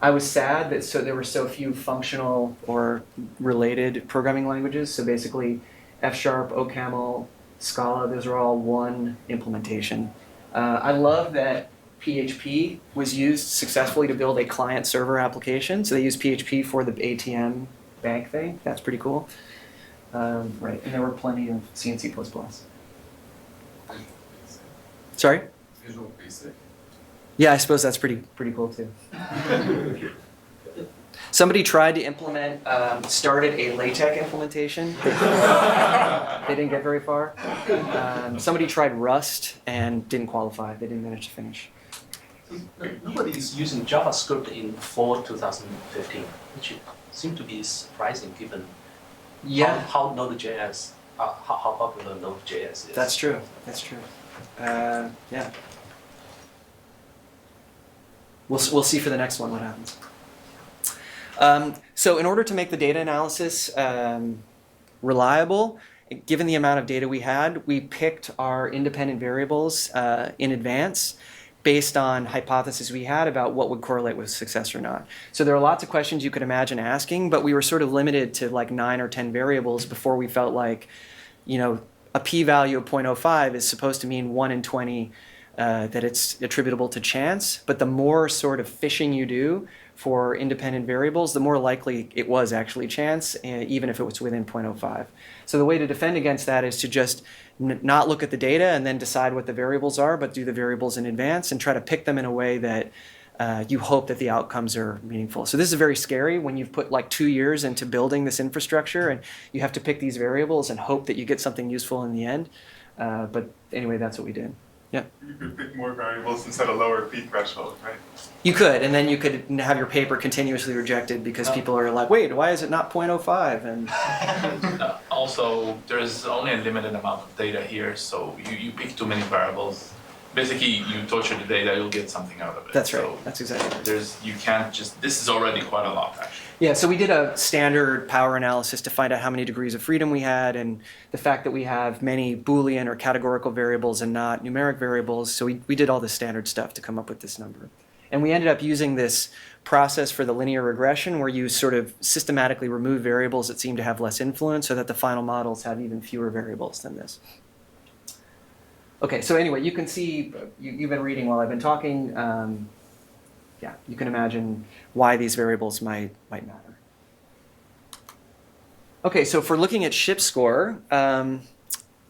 I was sad that there were so few functional or related programming languages. So basically, F#, OCaml, Scala, those are all one implementation. I love that PHP was used successfully to build a client-server application. So they used PHP for the ATM bank thing. That's pretty cool. Right, and there were plenty of C and C++. Sorry? Visual Basic. Yeah, I suppose that's pretty cool too. Somebody tried to implement, started a LaTeX implementation. They didn't get very far. Somebody tried Rust and didn't qualify. They didn't manage to finish. Nobody is using JavaScript in fall 2015, which seemed to be surprising given how Node.js, how popular Node.js is. That's true. That's true. We'll see for the next one what happens. So in order to make the data analysis reliable, given the amount of data we had, we picked our independent variables in advance based on hypotheses we had about what would correlate with success or not. So there are lots of questions you could imagine asking, but we were sort of limited to like 9 or 10 variables before we felt like, a p-value of 0.05 is supposed to mean 1 in 20 that it's attributable to chance, but the more sort of fishing you do for independent variables, the more likely it was actually chance, even if it was within 0.05. So the way to defend against that is to just not look at the data and then decide what the variables are, but do the variables in advance and try to pick them in a way that you hope that the outcomes are meaningful. So this is very scary when you've put like 2 years into building this infrastructure and you have to pick these variables and hope that you get something useful in the end. But anyway, that's what we did. Yeah. You could pick more variables and set a lower p-threshold, right? You could, and then you could have your paper continuously rejected because people are like, wait, why is it not 0.05? And also, there's only a limited amount of data here, so you pick too many variables. Basically, you torture the data, you'll get something out of it. That's right. So that's exactly right. You can't just. This is already quite a lot, actually. Yeah, so we did a standard power analysis to find out how many degrees of freedom we had and the fact that we have many Boolean or categorical variables and not numeric variables. So we did all the standard stuff to come up with this number. And we ended up using this process for the linear regression where you sort of systematically remove variables that seem to have less influence so that the final models have even fewer variables than this. Okay, so anyway, you can see, you've been reading while I've been talking. Yeah, you can imagine why these variables might matter. Okay, so if we're looking at ship score, a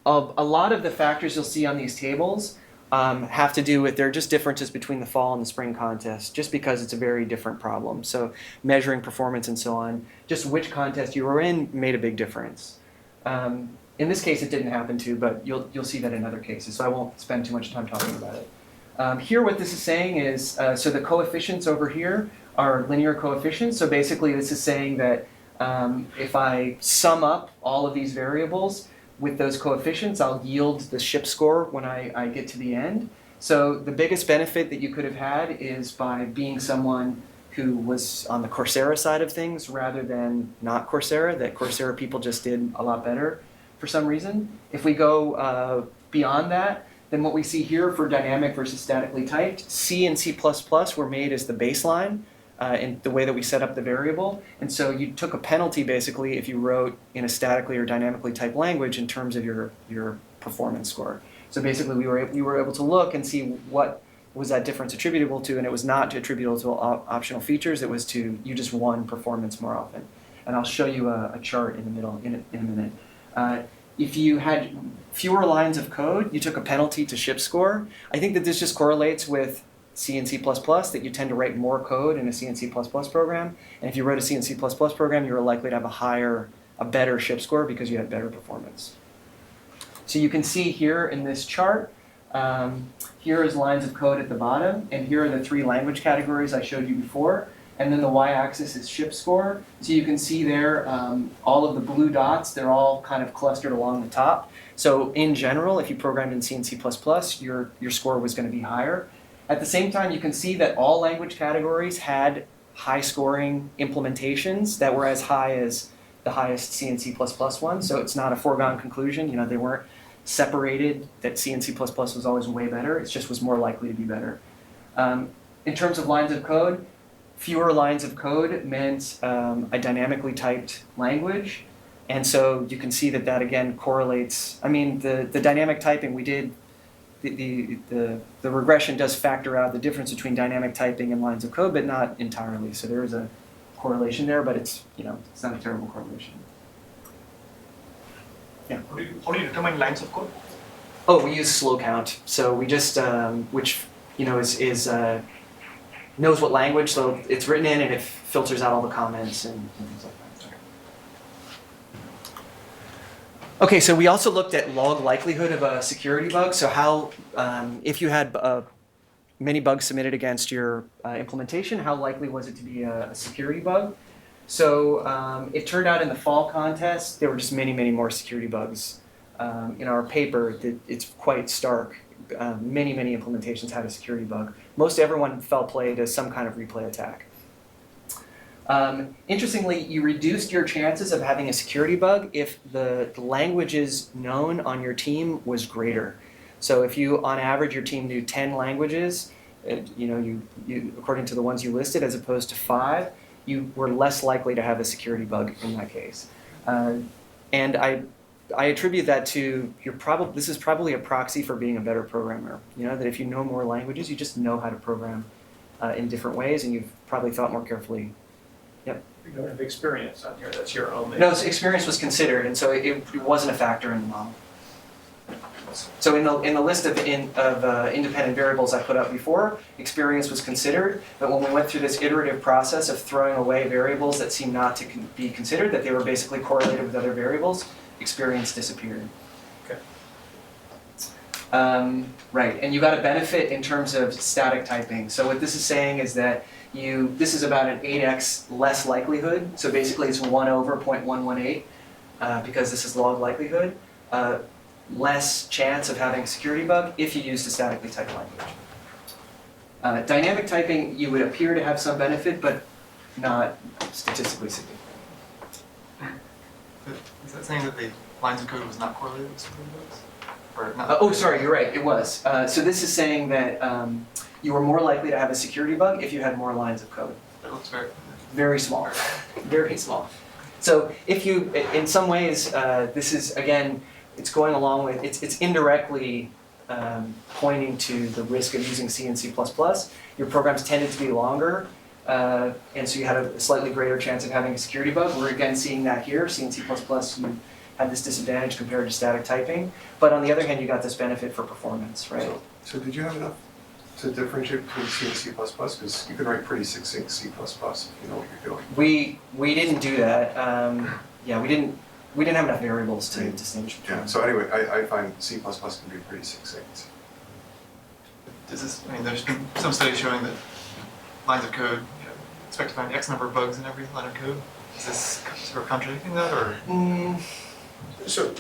lot of the factors you'll see on these tables have to do with, they're just differences between the fall and the spring contest, just because it's a very different problem. So measuring performance and so on, just which contest you were in made a big difference. In this case, it didn't happen to, but you'll see that in other cases, so I won't spend too much time talking about it. Here, what this is saying is, so the coefficients over here are linear coefficients. So basically, this is saying that if I sum up all of these variables with those coefficients, I'll yield the ship score when I get to the end. So the biggest benefit that you could have had is by being someone who was on the Coursera side of things rather than not Coursera, that Coursera people just did a lot better for some reason. If we go beyond that, then what we see here for dynamic versus statically typed, C and C++ were made as the baseline in the way that we set up the variable. And so you took a penalty basically if you wrote in a statically or dynamically typed language in terms of your performance score. So basically we were able to look and see what was that difference attributable to, and it was not attributable to optional features, it was to you just won performance more often. And I'll show you a chart in the middle in a minute. If you had fewer lines of code, you took a penalty to ship score. I think that this just correlates with C and C++, that you tend to write more code in a C and C++ program. And if you wrote a C and C++ program, you were likely to have a better ship score because you had better performance. So you can see here in this chart, here is lines of code at the bottom, and here are the 3 language categories I showed you before. And then the y-axis is ship score. So you can see there, all of the blue dots, they're all kind of clustered along the top. So in general, if you programmed in C and C++, your score was going to be higher. At the same time, you can see that all language categories had high-scoring implementations that were as high as the highest C and C++ one. So it's not a foregone conclusion. You know, they weren't separated that C and C++ was always way better. It just was more likely to be better. In terms of lines of code, fewer lines of code meant a dynamically typed language. And so you can see that again correlates. I mean, the dynamic typing we did, the regression does factor out the difference between dynamic typing and lines of code, but not entirely. So there is a correlation there, but it's not a terrible correlation. Yeah. How do you determine lines of code? Oh, we use slow count. So we just which is knows what language, so it's written in and it filters out all the comments and things like that. Okay, so we also looked at log likelihood of a security bug. So how, if you had many bugs submitted against your implementation, how likely was it to be a security bug? So it turned out in the fall contest, there were just many, many more security bugs. In our paper, it's quite stark. Many implementations had a security bug. Most everyone fell prey to some kind of replay attack. Interestingly, you reduced your chances of having a security bug if the languages known on your team was greater. So if you, on average, your team knew 10 languages, you according to the ones you listed, as opposed to 5, you were less likely to have a security bug in that case. And I attribute that to this is probably a proxy for being a better programmer. That if you know more languages, you just know how to program in different ways, and you've probably thought more carefully. Yep. You don't have experience on here. That's your only. No, experience was considered, and so it wasn't a factor in the model. So in the list of independent variables I put up before, experience was considered, but when we went through this iterative process of throwing away variables that seemed not to be considered, that they were basically correlated with other variables, experience disappeared. Okay. Right, and you got a benefit in terms of static typing. So what this is saying is that this is about an 8x less likelihood. So basically it's 1 over 0.118 because this is log likelihood. Less chance of having a security bug if you used a statically typed language. Dynamic typing, you would appear to have some benefit, but not statistically significant. Is that saying that the lines of code was not correlated with security bugs? Or not? Sorry, you're right, it was. So this is saying that you were more likely to have a security bug if you had more lines of code. It looks very small, very small. So if you, in some ways, this is, again, it's going along with, it's indirectly pointing to the risk of using C and C++. Your programs tended to be longer, and so you had a slightly greater chance of having a security bug. We're again seeing that here. C and C++, you had this disadvantage compared to static typing. But on the other hand, you got this benefit for performance, right? So did you have enough to differentiate between C and C++? Because you can write pretty succinct C++ if you know what you're doing. We didn't do that. Yeah, we didn't have enough variables to distinguish between. Yeah. So anyway, I find C++ can be pretty succinct. Does this? I mean, there's been some studies showing that lines of code, expect to find X number of bugs in every line of code. Is this sort of contradicting that, or? So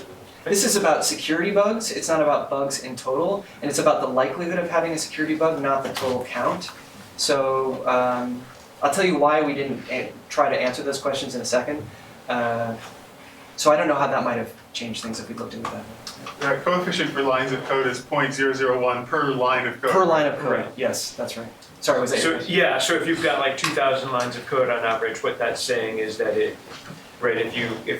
this is about security bugs. It's not about bugs in total, and it's about the likelihood of having a security bug, not the total count. So I'll tell you why we didn't try to answer those questions in a second. So I don't know how that might have changed things if we looked into that. The coefficient for lines of code is 0.001 per line of code. Per line of code, yes, that's right. Sorry, was that? So yeah, so if you've got like 2,000 lines of code on average, what that's saying is that if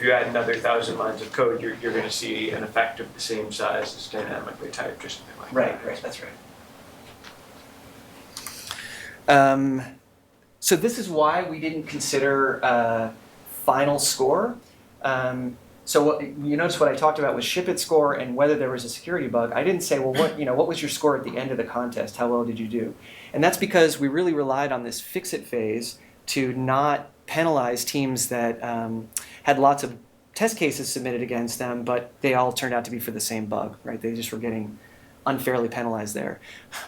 you add another 1,000 lines of code, you're going to see an effect of the same size as dynamically typed or something like that. Right, that's right. So this is why we didn't consider final score. So you notice what I talked about was ship it score and whether there was a security bug. I didn't say, well, what was your score at the end of the contest? How well did you do? And that's because we really relied on this fix-it phase to not penalize teams that had lots of test cases submitted against them, but they all turned out to be for the same bug, right? They just were getting unfairly penalized there.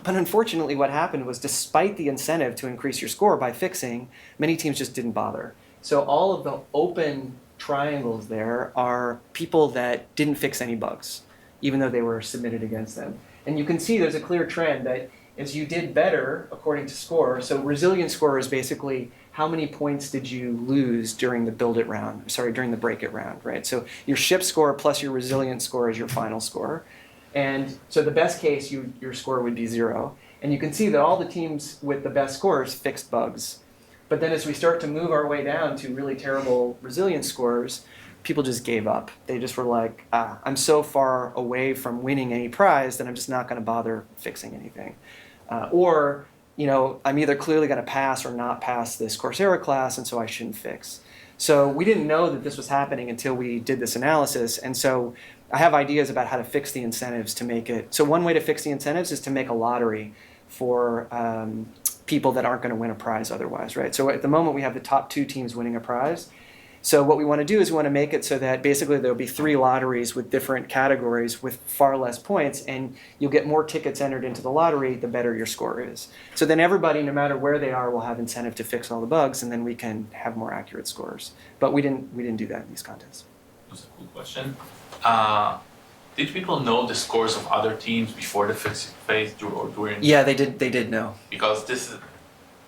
But unfortunately, what happened was despite the incentive to increase your score by fixing, many teams just didn't bother. So all of the open triangles there are people that didn't fix any bugs, even though they were submitted against them. And you can see there's a clear trend that as you did better according to score, so resilience score is basically how many points did you lose during the during the break it round, right? So your ship score plus your resilience score is your final score. And so the best case, your score would be 0. And you can see that all the teams with the best scores fixed bugs. But then as we start to move our way down to really terrible resilience scores, people just gave up. They just were like, I'm so far away from winning any prize that I'm just not going to bother fixing anything. Or, I'm either clearly going to pass or not pass this Coursera class, and so I shouldn't fix. So we didn't know that this was happening until we did this analysis. And so I have ideas about how to fix the incentives to make it. So one way to fix the incentives is to make a lottery for people that aren't going to win a prize otherwise, right? So at the moment we have the top 2 teams winning a prize. So what we want to do is we want to make it so that basically there'll be 3 lotteries with different categories with far less points, and you'll get more tickets entered into the lottery the better your score is. So then everybody, no matter where they are, will have incentive to fix all the bugs, and then we can have more accurate scores. But we didn't do that in these contests. That's a cool question. Did people know the scores of other teams before the fixing phase or during? Yeah, they did know. Because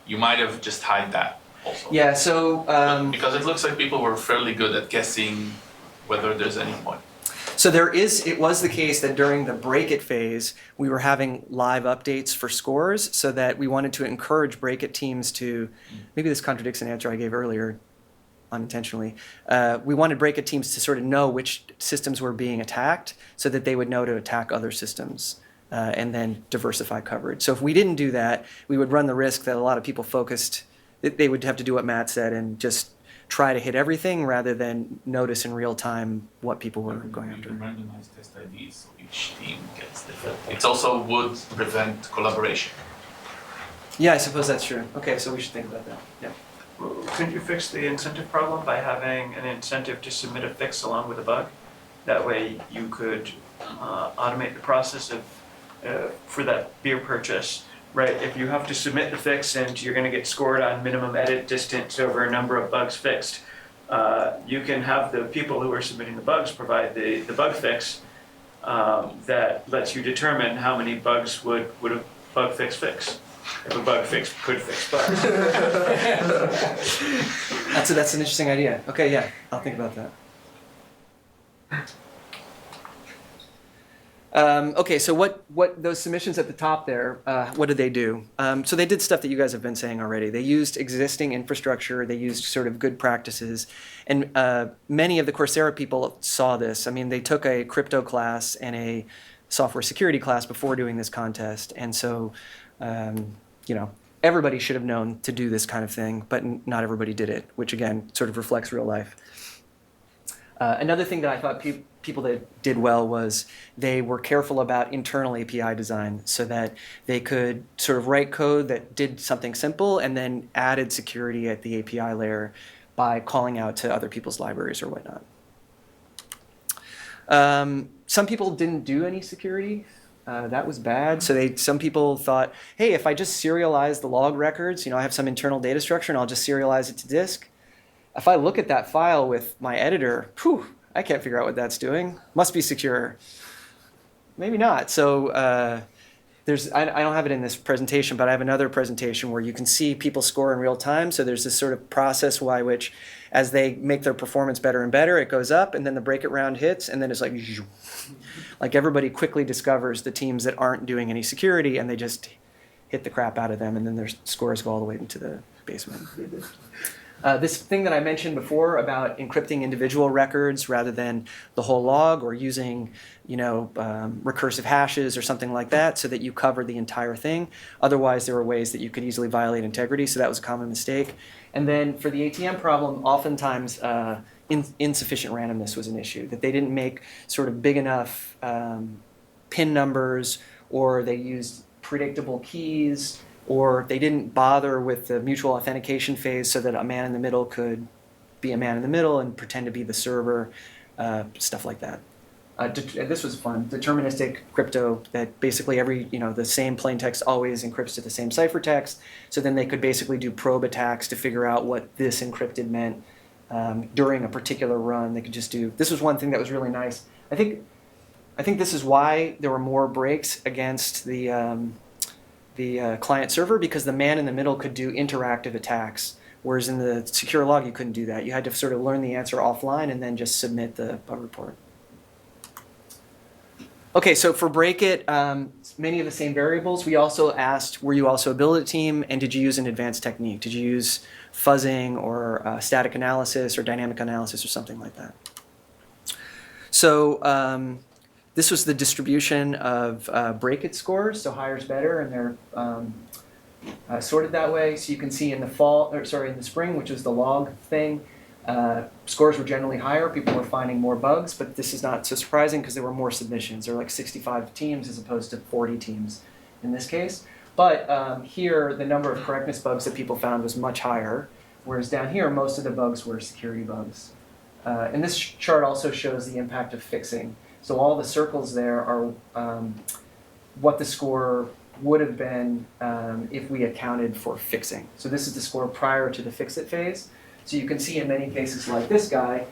you might have just hide that also. Yeah, so because it looks like people were fairly good at guessing whether there's any point. So it was the case that during the break it phase, we were having live updates for scores so that we wanted to encourage break it teams to, maybe this contradicts an answer I gave earlier, unintentionally. We wanted break-it teams to sort of know which systems were being attacked so that they would know to attack other systems and then diversify coverage. So if we didn't do that, we would run the risk that a lot of people they would have to do what Matt said and just try to hit everything rather than notice in real time what people were going after. You can randomize test IDs so each team gets different. It also would prevent collaboration. Yeah, I suppose that's true. Okay, so we should think about that. Yeah. Couldn't you fix the incentive problem by having an incentive to submit a fix along with a bug? That way you could automate the process of for that beer purchase, right? If you have to submit the fix and you're going to get scored on minimum edit distance over a number of bugs fixed, you can have the people who are submitting the bugs provide the bug fix that lets you determine how many bugs would a bug fix. If a bug fix could fix bugs. That's an interesting idea. Okay, yeah, I'll think about that. Okay, so what those submissions at the top there, what did they do? So they did stuff that you guys have been saying already. They used existing infrastructure. They used sort of good practices. And many of the Coursera people saw this. I mean, they took a crypto class and a software security class before doing this contest. And so, everybody should have known to do this kind of thing, but not everybody did it, which again, sort of reflects real life. Another thing that I thought people that did well was they were careful about internal API design so that they could sort of write code that did something simple and then added security at the API layer by calling out to other people's libraries or whatnot. Some people didn't do any security. That was bad. So some people thought, hey, if I just serialize the log records, I have some internal data structure and I'll just serialize it to disk. If I look at that file with my editor, I can't figure out what that's doing. Must be secure. Maybe not. So I don't have it in this presentation, but I have another presentation where you can see people score in real time. So there's this sort of process by which, as they make their performance better and better, it goes up, and then the break it round hits, and then it's like everybody quickly discovers the teams that aren't doing any security, and they just hit the crap out of them, and then their scores go all the way into the basement. This thing that I mentioned before about encrypting individual records rather than the whole log, or using recursive hashes or something like that so that you cover the entire thing. Otherwise, there were ways that you could easily violate integrity, so that was a common mistake. And then for the ATM problem, oftentimes insufficient randomness was an issue, that they didn't make sort of big enough PIN numbers, or they used predictable keys, or they didn't bother with the mutual authentication phase so that a man in the middle could be a man in the middle and pretend to be the server, stuff like that. This was fun. Deterministic crypto, that basically the same plain text always encrypts to the same ciphertext. So then they could basically do probe attacks to figure out what this encrypted meant during a particular run. They could just do, this was one thing that was really nice. I think this is why there were more breaks against the client server, because the man in the middle could do interactive attacks, whereas in the secure log you couldn't do that. You had to sort of learn the answer offline and then just submit the bug report. Okay, so for break it, many of the same variables. We also asked, were you also a build it team, and did you use an advanced technique? Did you use fuzzing or static analysis or dynamic analysis or something like that? So this was the distribution of break it scores, so higher is better, and they're sorted that way. So you can see in the spring, which is the log thing, scores were generally higher. People were finding more bugs, but this is not so surprising because there were more submissions. There were like 65 teams as opposed to 40 teams in this case. But here, the number of correctness bugs that people found was much higher, whereas down here, most of the bugs were security bugs. And this chart also shows the impact of fixing. So all the circles there are what the score would have been if we accounted for fixing. So this is the score prior to the fix-it phase. So you can see in many cases like this guy,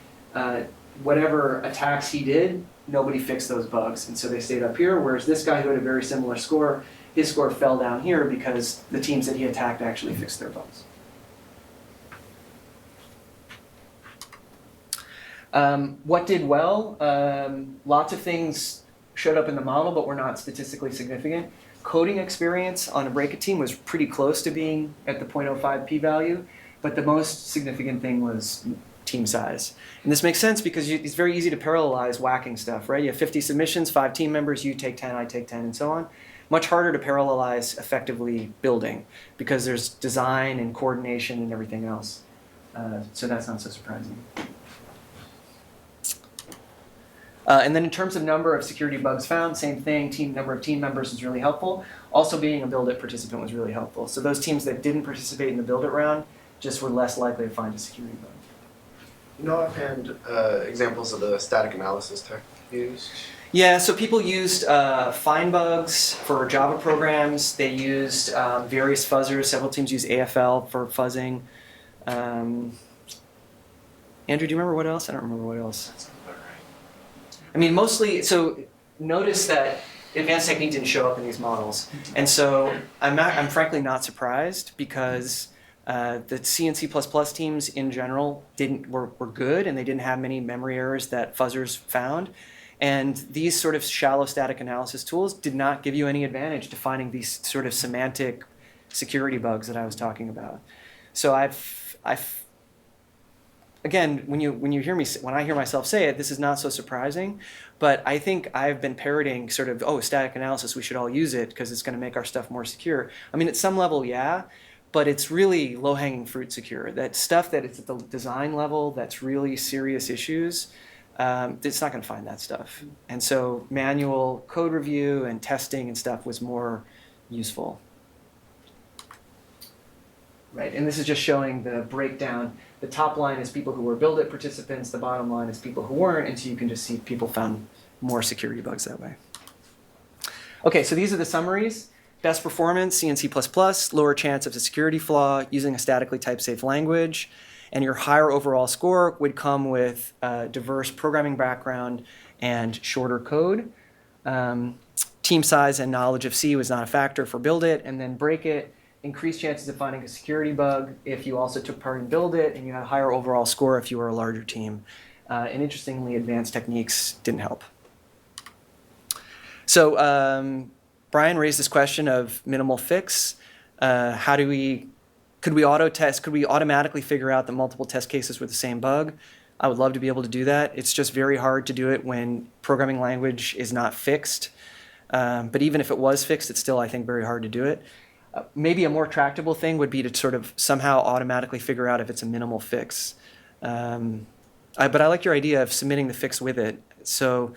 whatever attacks he did, nobody fixed those bugs. And so they stayed up here, whereas this guy who had a very similar score, his score fell down here because the teams that he attacked actually fixed their bugs. What did well? Lots of things showed up in the model, but were not statistically significant. Coding experience on a break-it team was pretty close to being at the 0.05 p-value, but the most significant thing was team size. And this makes sense because it's very easy to parallelize whacking stuff, right? You have 50 submissions, 5 team members, you take 10, I take 10, and so on. Much harder to parallelize effectively building because there's design and coordination and everything else. So that's not so surprising. And then in terms of number of security bugs found, same thing, number of team members is really helpful. Also being a Build It participant was really helpful. So those teams that didn't participate in the Build It round just were less likely to find a security bug. You know offhand examples of the static analysis tech used? Yeah, so people used find bugs for Java programs. They used various fuzzers. Several teams used AFL for fuzzing. Andrew, do you remember what else? I don't remember what else. I mean, mostly, so notice that advanced technique didn't show up in these models. And so I'm frankly not surprised because the C and C++ teams in general were good, and they didn't have many memory errors that fuzzers found. And these sort of shallow static analysis tools did not give you any advantage to finding these sort of semantic security bugs that I was talking about. So again, when I hear myself say it, this is not so surprising, but I think I've been parroting sort of, static analysis, we should all use it because it's going to make our stuff more secure. I mean, at some level, yeah, but it's really low-hanging fruit secure. That stuff that it's at the design level, that's really serious issues, it's not going to find that stuff. And so manual code review and testing and stuff was more useful. Right, and this is just showing the breakdown. The top line is people who were Build It participants, the bottom line is people who weren't, and so you can just see people found more security bugs that way. Okay, so these are the summaries. Best performance, C and C++, lower chance of a security flaw, using a statically typed safe language, and your higher overall score would come with a diverse programming background and shorter code. Team size and knowledge of C was not a factor for Build It, and then Break It, increased chances of finding a security bug if you also took part in Build It, and you had a higher overall score if you were a larger team. And interestingly, advanced techniques didn't help. So Brian raised this question of minimal fix. Could we auto-test? Could we automatically figure out that multiple test cases were the same bug? I would love to be able to do that. It's just very hard to do it when programming language is not fixed. But even if it was fixed, it's still, I think, very hard to do it. Maybe a more tractable thing would be to sort of somehow automatically figure out if it's a minimal fix. But I like your idea of submitting the fix with it. So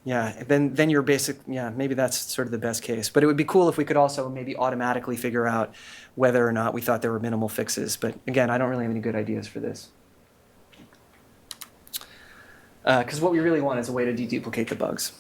yeah, then your basic, maybe that's sort of the best case. But it would be cool if we could also maybe automatically figure out whether or not we thought there were minimal fixes. But again, I don't really have any good ideas for this. Because what we really want is a way to deduplicate the bugs.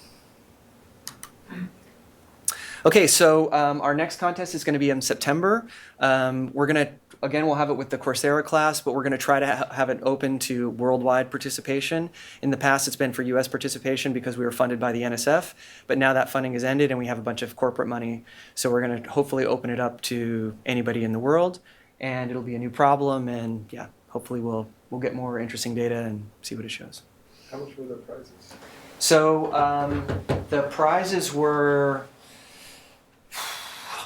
Okay, so our next contest is going to be in September. We're going to, again, we'll have it with the Coursera class, but we're going to try to have it open to worldwide participation. In the past, it's been for US participation because we were funded by the NSF, but now that funding has ended and we have a bunch of corporate money. So we're going to hopefully open it up to anybody in the world, and it'll be a new problem, and yeah, hopefully we'll get more interesting data and see what it shows. How much were the prizes? So the prizes were,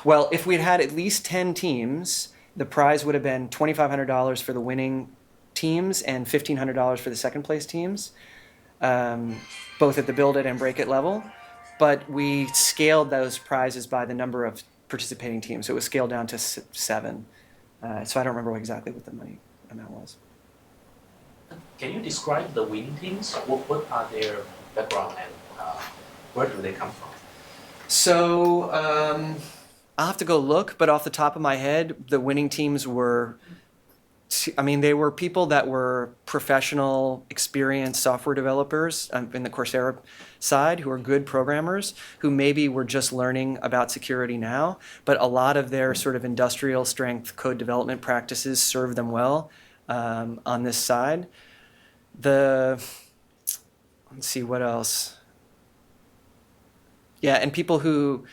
well, if we'd had at least 10 teams, the prize would have been $2,500 for the winning teams and $1,500 for the second place teams, both at the Build It and Break It level. But we scaled those prizes by the number of participating teams. So it was scaled down to 7. So I don't remember exactly what the money amount was. Can you describe the winning teams? What are their background and where do they come from? So I'll have to go look, but off the top of my head, the winning teams were, they were people that were professional, experienced software developers in the Coursera side who are good programmers who maybe were just learning about security now, but a lot of their sort of industrial strength code development practices serve them well on this side. Let's see, what else? Yeah, and people who,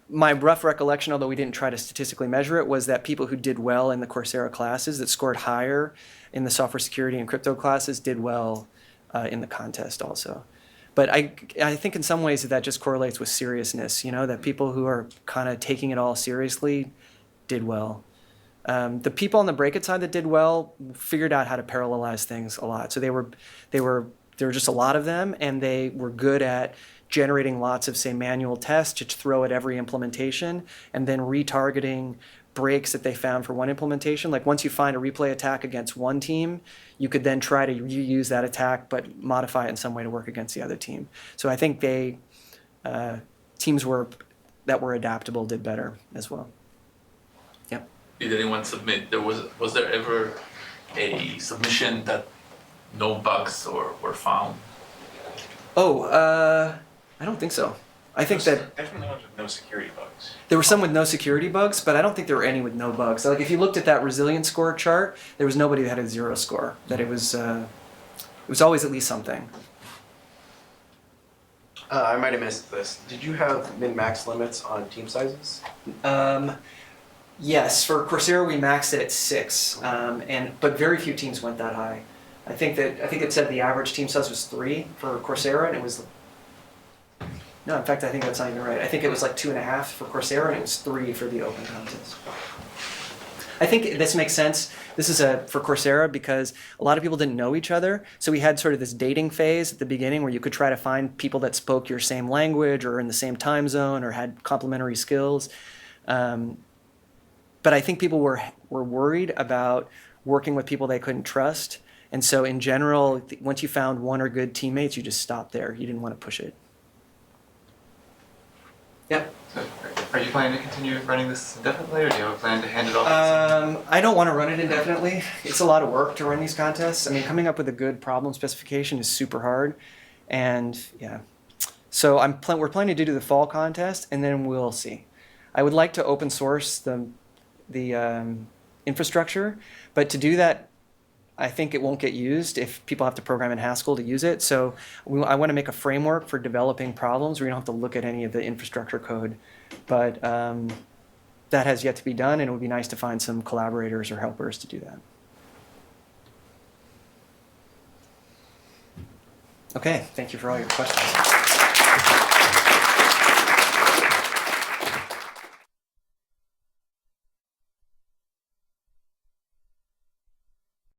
my rough recollection, although we didn't try to statistically measure it, was that people who did well in the Coursera classes that scored higher in the software security and crypto classes did well in the contest also. But I think in some ways that just correlates with seriousness, that people who are kind of taking it all seriously did well. The people on the Break It side that did well figured out how to parallelize things a lot. So there were just a lot of them, and they were good at generating lots of, say, manual tests to throw at every implementation, and then retargeting breaks that they found for one implementation. Like once you find a replay attack against one team, you could then try to reuse that attack, but modify it in some way to work against the other team. So I think teams that were adaptable did better as well. Yep. Did anyone submit? Was there ever a submission that no bugs were found? I don't think so. I think that definitely ones with no security bugs. There were some with no security bugs, but I don't think there were any with no bugs. So, like if you looked at that resilience score chart, there was nobody that had a 0 score. That it was always at least something. I might have missed this. Did you have min-max limits on team sizes? Yes, for Coursera we maxed it at 6, but very few teams went that high. I think it said the average team size was 3 for Coursera, and it was. No, in fact, I think that's not even right. I think it was like 2.5 for Coursera, and it was 3 for the open contest. I think this makes sense This is for Coursera because a lot of people didn't know each other. So we had sort of this dating phase at the beginning where you could try to find people that spoke your same language or in the same time zone or had complementary skills. But I think people were worried about working with people they couldn't trust. And so in general, once you found one or good teammates, you just stopped there. You didn't want to push it. Yep. So are you planning to continue running this indefinitely, or do you have a plan to hand it off? I don't want to run it indefinitely. It's a lot of work to run these contests. I mean, coming up with a good problem specification is super hard. And yeah. So we're planning to do the fall contest, and then we'll see. I would like to open source the infrastructure, but to do that, I think it won't get used if people have to program in Haskell to use it. So I want to make a framework for developing problems where you don't have to look at any of the infrastructure code. But that has yet to be done, and it would be nice to find some collaborators or helpers to do that. Okay, thank you for all your questions.